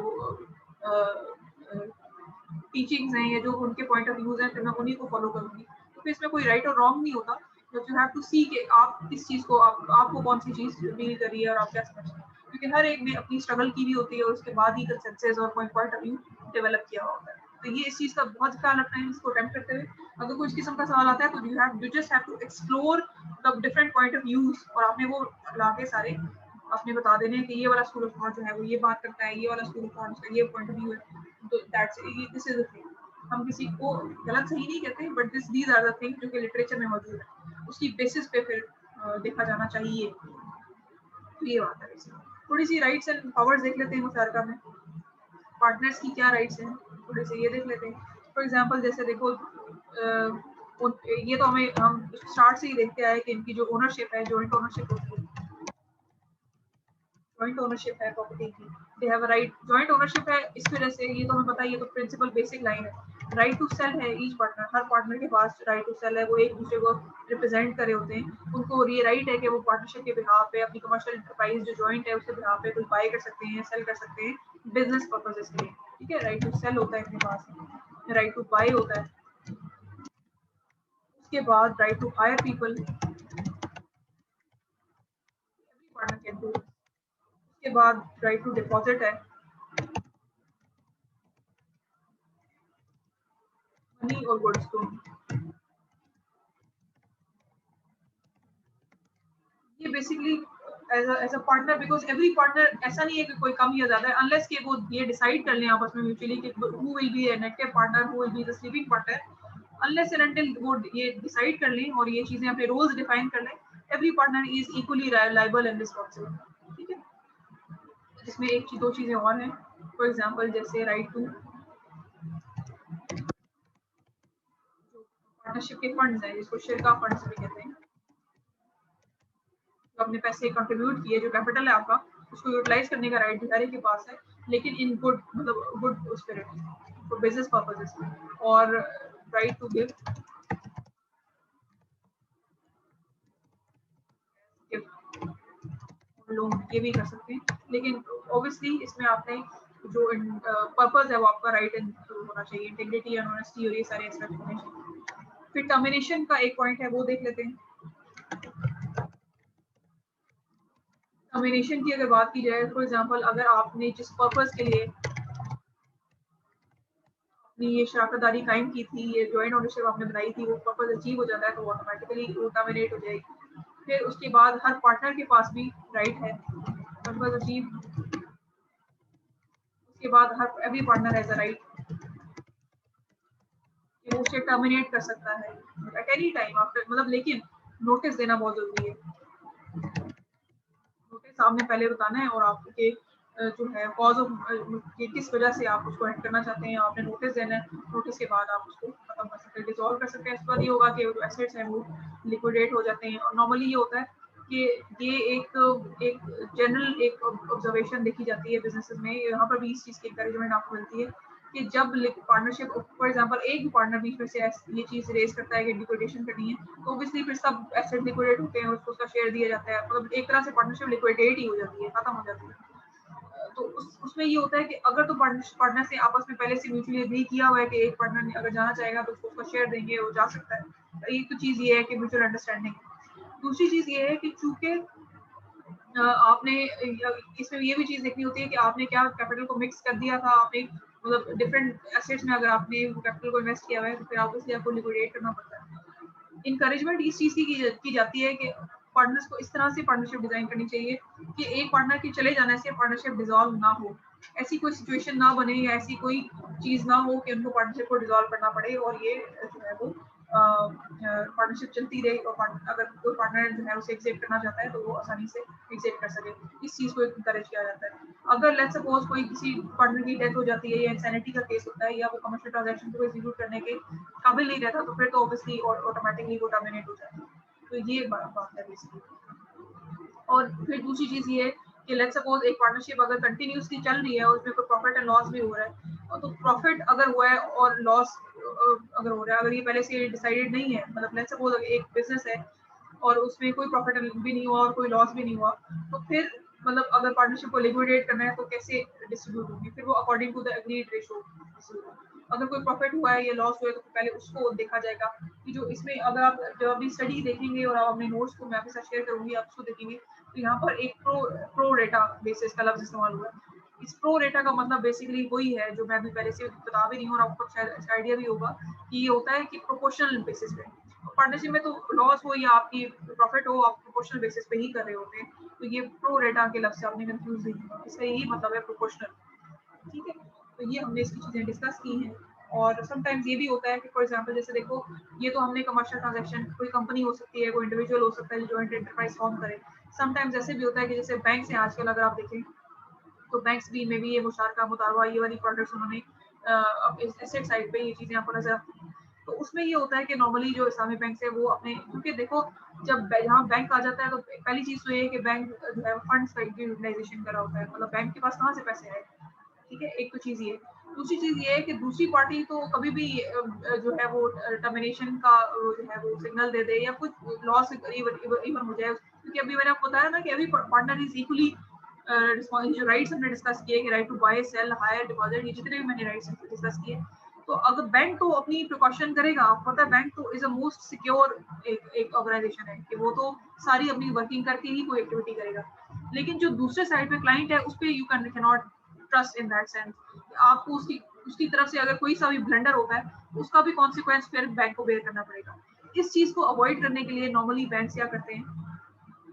टीचिंग्स हैं या जो उनके पॉइंट ऑफ व्यूज हैं, फिर मैं उन्हीं को फॉलो करूंगी। तो फिर इसमें कोई राइट और रॉन्ग नहीं होता, बट यू हैव टू सी कि आप किस चीज को आपको कौन सी चीज डील कर रही है और आप क्या समझते हैं, क्योंकि हर एक ने अपनी स्ट्रगल की भी होती है और उसके बाद ही कंसेंसस और पॉइंट ऑफ व्यू डेवलप किया होता है। तो ये इस चीज का बहुत ख्याल रखना है इसको अटेम्प्ट करते हुए। अगर कोई इस किस्म का सवाल आता है तो you just have to explore the different point of views, और आपने वो लाके सारे आपने बता देने हैं कि ये वाला स्कूल ऑफ थॉट जो है वो ये बात करता है, ये वाला स्कूल ऑफ थॉट का ये पॉइंट ऑफ व्यू है। तो that's this is the thing. हम किसी को गलत सही नहीं कहते, but these are the thing जो कि लिटरेचर में मौजूद है, उसकी बेसिस पे फिर देखा जाना चाहिए। तो ये बात है। थोड़ी सी राइट्स एंड पावर्स देख लेते हैं मुशारका में, पार्टनर्स की क्या राइट्स हैं, थोड़े से ये देख लेते हैं। फॉर एग्जांपल जैसे देखो, ये तो हम स्टार्ट से ही देखते आए कि इनकी जो ओनरशिप है, जॉइंट ओनरशिप होती है, जॉइंट ओनरशिप है प्रॉपर्टी की, they have a right. Joint ownership है इस वजह से, ये तो हमें पता है, ये तो प्रिंसिपल बेसिक लाइन है। राइट टू सेल है ईच पार्टनर, हर पार्टनर के पास राइट टू सेल है, वो एक दूसरे को रिप्रेजेंट करे होते हैं, उनको ये राइट है कि वो पार्टनरशिप के बिहाफ पे अपनी कमर्शियल एंटरप्राइज जो जॉइंट है उसके बिहाफ पे कुछ बाय कर सकते हैं, सेल कर सकते हैं बिजनेस पर्पसेस के लिए, ठीक है। राइट टू सेल होता है इनके पास, राइट टू बाय होता है। उसके बाद right to hire people, partner can do. उसके बाद राइट टू डिपॉजिट है, मनी और गुड्स को। ये basically as a partner, because every partner ऐसा नहीं है कि कोई कम या ज्यादा है, अनलेस कि वो ये डिसाइड कर लें आपस में म्यूचुअली कि who will be an active partner, who will be the sleeping partner, unless and until वो ये डिसाइड कर लें और ये चीजें अपने रोल्स डिफाइन कर लें, every partner is equally liable and responsible, ठीक है। इसमें एक दो चीजें और हैं, फॉर एग्जांपल जैसे राइट टू पार्टनरशिप के फंड्स हैं, जिसको शिरका फंड्स भी कहते हैं, तो अपने पैसे कंट्रीब्यूट किए, जो कैपिटल है आपका, उसको यूटिलाइज करने का राइट भिखारी के पास है, लेकिन इन गुड मतलब good spirit for business purposes. और राइट टू गिव, लोग ये भी कर सकते हैं, लेकिन ऑब्वियसली इसमें आपने जो पर्पस है वो आपका राइट एंड होना चाहिए, इंटीग्रिटी एंड ऑनेस्टी और ये सारे एस्पेक्ट होने चाहिए। फिर टर्मिनेशन का एक पॉइंट है वो देख लेते हैं। टर्मिनेशन की अगर बात की जाए, फॉर एग्जांपल अगर आपने जिस पर्पस के लिए अपनी ये शराकतदारी कायम की थी, ये जॉइंट ओनरशिप आपने बनाई थी, वो पर्पस अचीव हो जाता है तो वो ऑटोमेटिकली वो टर्मिनेट हो जाएगी। फिर उसके बाद हर पार्टनर के पास भी राइट है पर्पस अचीव, उसके बाद हर every partner has a right कि वो उसे टर्मिनेट कर सकता है एट एनी टाइम आफ्टर, मतलब लेकिन नोटिस देना बहुत जरूरी है। नोटिस आपने पहले बताना है और आपके जो है कॉज ऑफ किस वजह से आप उसको एंड करना चाहते हैं, आपने नोटिस देना है। नोटिस के बाद आप उसको खत्म कर सकते हैं, डिसॉल्व कर सकते हैं। इस बार ये होगा कि जो एसेट्स हैं वो लिक्विडेट हो जाते हैं। और नॉर्मली ये होता है कि ये एक जनरल एक ऑब्जर्वेशन देखी जाती है बिजनेसेस में, यहाँ पर भी इस चीज़ की इंकरेजमेंट आपको मिलती है कि जब पार्टनरशिप, फॉर एग्जांपल एक पार्टनर बीच में से ये चीज़ रेज करता है कि लिक्विडेशन करनी है, तो ऑब्वियसली फिर सब एसेट लिक्विडेट होते हैं और उसको उसका शेयर दिया जाता है, मतलब एक तरह से पार्टनरशिप लिक्विडेट ही हो जाती है, खत्म हो जाती है। तो उसमें ये होता है कि अगर तो पार्टनर से आपस में पहले से म्यूचुअली एग्री किया हुआ है कि एक पार्टनर अगर जाना चाहेगा तो उसको उसका शेयर देंगे, वो जा सकता है। एक तो चीज़ ये है कि म्यूचुअल अंडरस्टैंडिंग। दूसरी चीज़ ये है कि चूंकि आपने इसमें ये भी चीज़ देखनी होती है कि आपने क्या कैपिटल को मिक्स कर दिया था, आपने मतलब डिफरेंट एसेट्स में अगर आपने कैपिटल को इन्वेस्ट किया हुआ है तो फिर ऑब्वियसली आपको लिक्विडेट करना पड़ता है। इंकरेजमेंट इस चीज़ की जाती है कि पार्टनर्स को इस तरह से पार्टनरशिप डिजाइन करनी चाहिए कि एक पार्टनर के चले जाने से पार्टनरशिप डिसॉल्व ना हो, ऐसी कोई सिचुएशन ना बने या ऐसी कोई चीज़ ना हो कि उनको पार्टनरशिप को डिसॉल्व करना पड़े और ये जो है वो पार्टनरशिप चलती रहे। और अगर कोई पार्टनर जो है उसे एग्जिट करना चाहता है तो वो आसानी से एग्जिट कर सके, इस चीज़ को इंकरेज किया जाता है। अगर लेट्स सपोज कोई किसी पार्टनर की डेथ हो जाती है या इंसैनिटी का केस होता है या वो कमर्शियल ट्रांजैक्शन को एग्जीक्यूट करने के काबिल नहीं रहता तो फिर तो ऑब्वियसली ऑटोमेटिकली वो टर्मिनेट हो जाता है। तो ये बात है बेसिकली। और फिर दूसरी चीज़ ये है कि लेट्स सपोज एक पार्टनरशिप अगर कंटिन्यूसली चल रही है और उसमें कोई प्रॉफिट एंड लॉस भी हो रहा है, तो प्रॉफिट अगर हुआ है और लॉस अगर हो रहा है, अगर ये पहले से डिसाइडेड नहीं है, मतलब लेट्स सपोज एक बिजनेस है और उसमें कोई प्रॉफिट भी नहीं हुआ और कोई लॉस भी नहीं हुआ, तो फिर मतलब अगर पार्टनरशिप को लिक्विडेट करना है तो कैसे डिस्ट्रीब्यूट होगी, फिर वो according to the agreed ratio. अगर कोई प्रॉफिट हुआ है या लॉस हुआ है तो पहले उसको देखा जाएगा कि जो इसमें अगर आप जब अभी स्टडी देखेंगे और आप अपने नोट्स को मैं आपके साथ शेयर करूंगी आप उसको देखेंगे तो यहाँ पर एक प्रो रेटा बेसिस का लफ्ज इस्तेमाल हुआ है। इस प्रो रेटा का मतलब बेसिकली वही है जो मैं अभी पहले से बता भी रही हूँ और आपको शायद आइडिया भी होगा कि ये होता है कि प्रोपोर्शनल बेसिस पे। पार्टनरशिप में तो लॉस हो या आपकी प्रॉफिट हो आप प्रोपोर्शनल बेसिस पे ही कर रहे होते हैं, तो ये प्रो रेटा के लफ्ज से आपने कंफ्यूज नहीं होगा, इसका यही मतलब है प्रोपोर्शनल। ठीक है, तो ये हमने इसकी चीज़ें डिस्कस की हैं। और समटाइम्स ये भी होता है कि फॉर एग्जांपल जैसे देखो ये तो हमने कमर्शियल ट्रांजैक्शन, कोई कंपनी हो सकती है, कोई इंडिविजुअल हो सकता है जो जॉइंट एंटरप्राइज फॉर्म करे। समटाइम्स ऐसे भी होता है कि जैसे बैंक से आजकल अगर आप देखें तो बैंक्स भी में भी ये मुशारका मुतालबा ये वाली प्रोडक्ट्स उन्होंने एसेट साइड पे ये चीज़ें आपको नजर आती हैं। तो उसमें ये होता है कि नॉर्मली जो इस्लामिक बैंक है वो अपने, क्योंकि देखो जब यहाँ बैंक आ जाता है तो पहली चीज़ तो ये है कि बैंक जो है फंड्स का यूटिलाइजेशन कर रहा होता है, मतलब बैंक के पास कहाँ से पैसे आए। ठीक है, एक तो चीज़ ये। दूसरी चीज़ ये है कि दूसरी पार्टी तो कभी भी जो है वो टर्मिनेशन का जो है वो सिग्नल दे दे या कुछ लॉस इवन हो जाए, क्योंकि अभी मैंने आपको बताया ना कि अभी पार्टनर इज इक्वली जो राइट्स हमने डिस्कस किए कि right to buy sell hire deposit, ये जितने भी मैंने राइट्स डिस्कस किए, तो अगर बैंक तो अपनी प्रिकॉशन करेगा, आपको पता है बैंक तो इज अ मोस्ट सिक्योर एक ऑर्गेनाइजेशन है कि वो तो सारी अपनी वर्किंग करके ही कोई एक्टिविटी करेगा। लेकिन जो दूसरे साइड पे क्लाइंट है उस पर you can not trust in that sense, आपको उसकी तरफ से अगर कोई सा भी ब्लंडर होता है उसका भी कॉन्सिक्वेंस फिर बैंक को बेयर करना पड़ेगा। इस चीज को अवॉइड करने के लिए नॉर्मली बैंक क्या करते हैं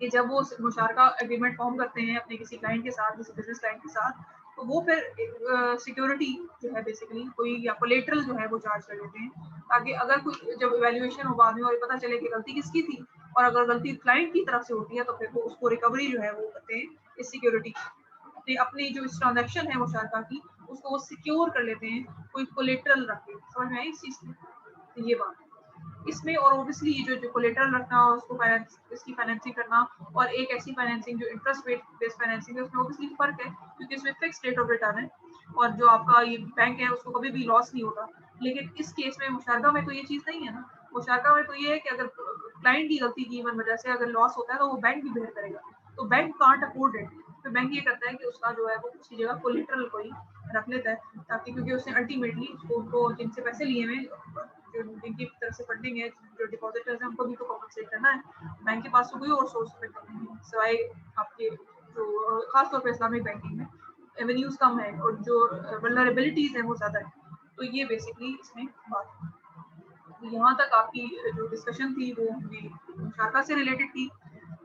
कि जब वो मुशारका एग्रीमेंट फॉर्म करते हैं अपने किसी क्लाइंट के साथ, किसी बिजनेस क्लाइंट के साथ, तो वो फिर सिक्योरिटी जो है बेसिकली कोई या कोलेटरल जो है वो चार्ज कर देते हैं, ताकि अगर कोई जब इवैल्यूएशन हो बाद में और पता चले कि गलती किसकी थी और अगर गलती क्लाइंट की तरफ से होती है तो फिर वो उसको रिकवरी जो है वो करते हैं इस सिक्योरिटी अपनी अपनी जो इस ट्रांजैक्शन है मुशारका की उसको वो सिक्योर कर लेते हैं कोई कोलेटरल रख के। समझ में आई इस चीज़ की? तो ये बात इसमें। और ऑब्वियसली ये जो कोलेटरल रखना और उसको इसकी फाइनेंसिंग करना और एक ऐसी फाइनेंसिंग जो इंटरेस्ट रेट बेस्ड फाइनेंसिंग है उसमें ऑब्वियसली फर्क है क्योंकि इसमें फिक्स रेट ऑफ रिटर्न है और जो आपका ये बैंक है उसको कभी भी लॉस नहीं होगा। लेकिन इस केस में मुशारका में तो ये चीज़ नहीं है ना, मुशारका में तो ये है कि अगर क्लाइंट की गलती की वजह से अगर लॉस होता है तो वो बैंक भी बेयर करेगा। तो बैंक कांट अफोर्ड इट, तो बैंक ये करता है कि उसका जो है वो उसकी जगह कोलेटरल कोई रख लेता है, ताकि क्योंकि उसने अल्टीमेटली उनको जिनसे पैसे लिए हुए, जो जिनकी तरफ से फंडिंग है, जो डिपॉजिटर्स हैं, उनको भी तो कॉम्पनसेट करना है। बैंक के पास तो कोई और सोर्स ऑफ इनकम नहीं है सिवाय आपके जो खासतौर पर इस्लामिक बैंकिंग में एवेन्यूज कम है और जो वल्नरेबिलिटीज है वो ज़्यादा है। तो ये बेसिकली इसमें बात है। तो यहाँ तक आपकी जो डिस्कशन थी वो हमने मुशारका से रिलेटेड थी।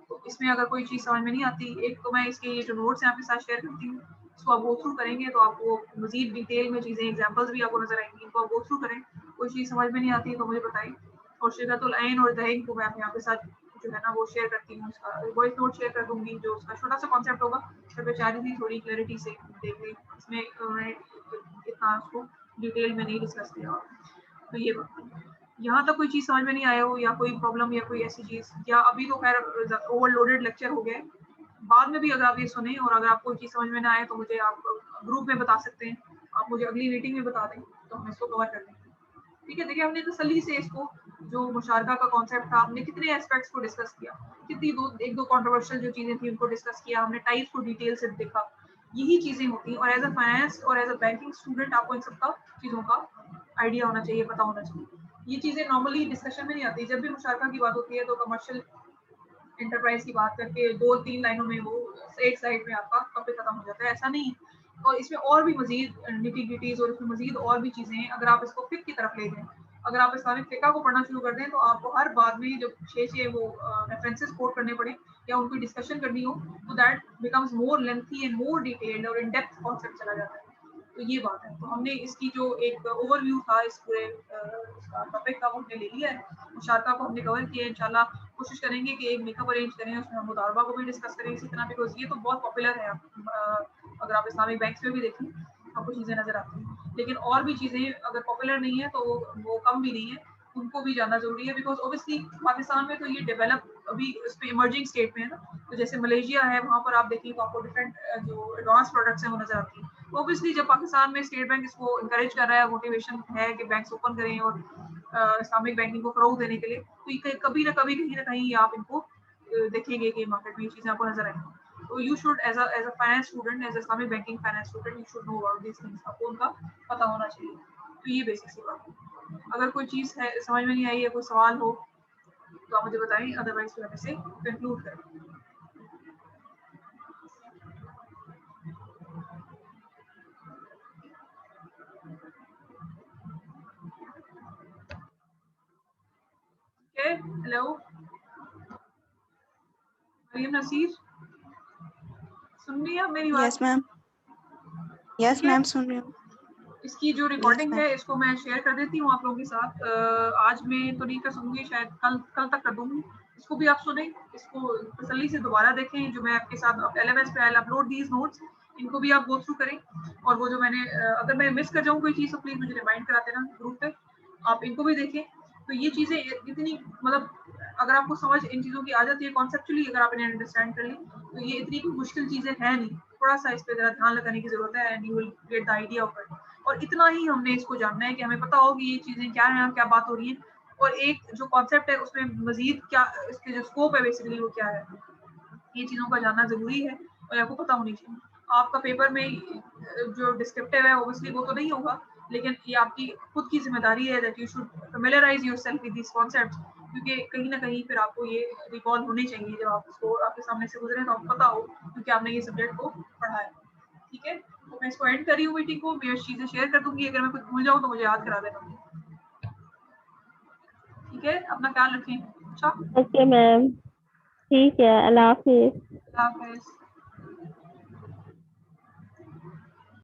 तो इसमें अगर कोई चीज़ समझ में नहीं आती, एक तो मैं इसके ये जो नोट्स हैं आपके साथ शेयर करती हूँ, इसको आप गो थ्रू करेंगे तो आपको मजीद डिटेल में चीज़ें एग्जांपल्स भी आपको नजर आएंगी, इनको आप गो थ्रू करें। कोई चीज़ समझ में नहीं आती तो मुझे बताइए। और शिरकतुल ऐन और दहीन को मैं यहाँ पे साथ जो है ना वो शेयर करती हूँ, उसका वॉइस नोट शेयर कर दूंगी, जो उसका छोटा सा कॉन्सेप्ट होगा। फिर मैं चाह रही थी थोड़ी क्लैरिटी से देख ली, इसमें उन्होंने इतना उसको डिटेल में नहीं डिस्कस किया। तो ये यहाँ तक कोई चीज़ समझ में नहीं आया हो या कोई प्रॉब्लम या कोई ऐसी चीज़, या अभी तो खैर ओवरलोडेड लेक्चर हो गया है, बाद में भी अगर आप ये सुने और अगर आपको चीज़ समझ में ना आए तो मुझे आप ग्रुप में बता सकते हैं, आप मुझे अगली मीटिंग में बता दें तो हम इसको कवर कर देंगे। ठीक है, देखिए हमने तसल्ली से इसको जो मुशारका का कॉन्सेप्ट था, हमने कितने एस्पेक्ट्स को डिस्कस किया, कितनी एक दो कंट्रोवर्शियल जो चीज़ें थी उनको डिस्कस किया, हमने टाइप्स को डिटेल से देखा। यही चीज़ें होती हैं और एज अ फाइनेंस और एज अ बैंकिंग स्टूडेंट आपको इन सबका चीज़ों का आइडिया होना चाहिए, पता होना चाहिए। ये चीज़ें नॉर्मली डिस्कशन में नहीं आती। जब भी मुशारका की बात होती है तो कमर्शियल एंटरप्राइज की बात करके 2-3 लाइनों में वो एक साइड में आपका टॉपिक खत्म हो जाता है, ऐसा नहीं है। और इसमें और भी मजीद निटी-ग्रिटीज और इसमें मजीद और भी चीज़ें हैं। अगर आप इसको फिक्र की तरफ ले जाएं, अगर आप इस्लामिक फिक्र को पढ़ना शुरू कर दें तो आपको हर बात में जब 6 वो रेफरेंसेस कोट करने पड़े या उनकी डिस्कशन करनी हो तो that becomes more lengthy and more detailed और इन डेप्थ कॉन्सेप्ट चला जाता है। तो ये बात है। तो हमने इसकी जो एक ओवरव्यू था इस पूरे टॉपिक का वो हमने ले लिया है। मुशारका को हमने कवर किया है। इंशाल्लाह कोशिश करेंगे कि एक मेकअप अरेंज करें, उसमें हम मुदारबा को भी डिस्कस करें इसी तरह, बिकॉज ये तो बहुत पॉपुलर है। अगर आप इस्लामिक बैंक्स में भी देखें आपको चीज़ें नजर आती हैं, लेकिन और भी चीज़ें अगर पॉपुलर नहीं है तो वो कम भी नहीं है, उनको भी जानना जरूरी है। बिकॉज ऑब्वियसली पाकिस्तान में तो ये डेवलप अभी उस पर इमर्जिंग स्टेट में है ना, तो जैसे मलेशिया है वहाँ पर आप देखिए तो आपको डिफरेंट जो एडवांस प्रोडक्ट्स हैं वो नजर आती हैं। ऑब्वियसली जब पाकिस्तान में स्टेट बैंक इसको इंकरेज कर रहा है, मोटिवेशन है कि बैंक्स ओपन करें और इस्लामिक बैंकिंग को फरोग देने के लिए, तो ये कभी ना कभी कहीं ना कहीं आप इनको देखेंगे कि मार्केट में ये चीज़ें आपको नजर आएंगी। तो you should as a finance student, as Islamic banking finance student, you should know about this things, आपको उनका पता होना चाहिए। तो ये बेसिक सी बात है। अगर कोई चीज़ है समझ में नहीं आई है, कोई सवाल हो तो आप मुझे बताएं, अदरवाइज फिर हम इसे कंक्लूड करें। हेलो मरियम नसीर, सुन रही है मेरी बात? यस मैम, यस मैम सुन रही हूँ। इसकी जो रिकॉर्डिंग है इसको मैं शेयर कर देती हूँ आप लोगों के साथ। आज मैं तो नहीं कर सकूंगी, शायद कल तक कर दूंगी। इसको भी आप सुने, इसको तसल्ली से दोबारा देखें जो मैं आपके साथ LMS पे आई अपलोड दीज नोट्स, इनको भी आप गो थ्रू करें। और वो जो मैंने अगर मैं मिस कर जाऊँ कोई चीज़ तो प्लीज़ मुझे रिमाइंड करा देना ग्रुप पे, आप इनको भी देखें। तो ये चीज़ें इतनी मतलब अगर आपको समझ इन चीज़ों की आ जाती है कॉन्सेप्चुअली, अगर आप इन्हें अंडरस्टैंड कर लें तो ये इतनी मुश्किल चीज़ें हैं नहीं। थोड़ा सा इस पर ज़रा ध्यान लगाने की ज़रूरत है and you will get the idea of it. और इतना ही हमने इसको जानना है कि हमें पता हो कि ये चीज़ें क्या हैं, क्या बात हो रही है, और एक जो कॉन्सेप्ट है उसमें मजीद क्या इसके जो स्कोप है बेसिकली वो क्या है, ये चीज़ों का जानना ज़रूरी है और आपको पता होनी चाहिए। आपका पेपर में जो डिस्क्रिप्टिव है ऑब्वियसली वो तो नहीं होगा, लेकिन ये आपकी खुद की जिम्मेदारी है that you should familiarise yourself with this concepts, क्योंकि कहीं ना कहीं फिर आपको ये रिकॉल होने चाहिए जब आप इसको आपके सामने से गुजरे तो आपको पता हो क्योंकि आपने ये सब्जेक्ट को पढ़ा है। ठीक है, तो मैं इसको एंड कर रही हूँ मीटिंग को, मैं चीज़ें शेयर कर दूंगी, अगर मैं कुछ भूल जाऊँ तो मुझे याद करा देना। ठीक है, अपना ख्याल रखें। अच्छा ओके मैम, ठीक है, अल्लाह हाफिज। अल्लाह हाफिज।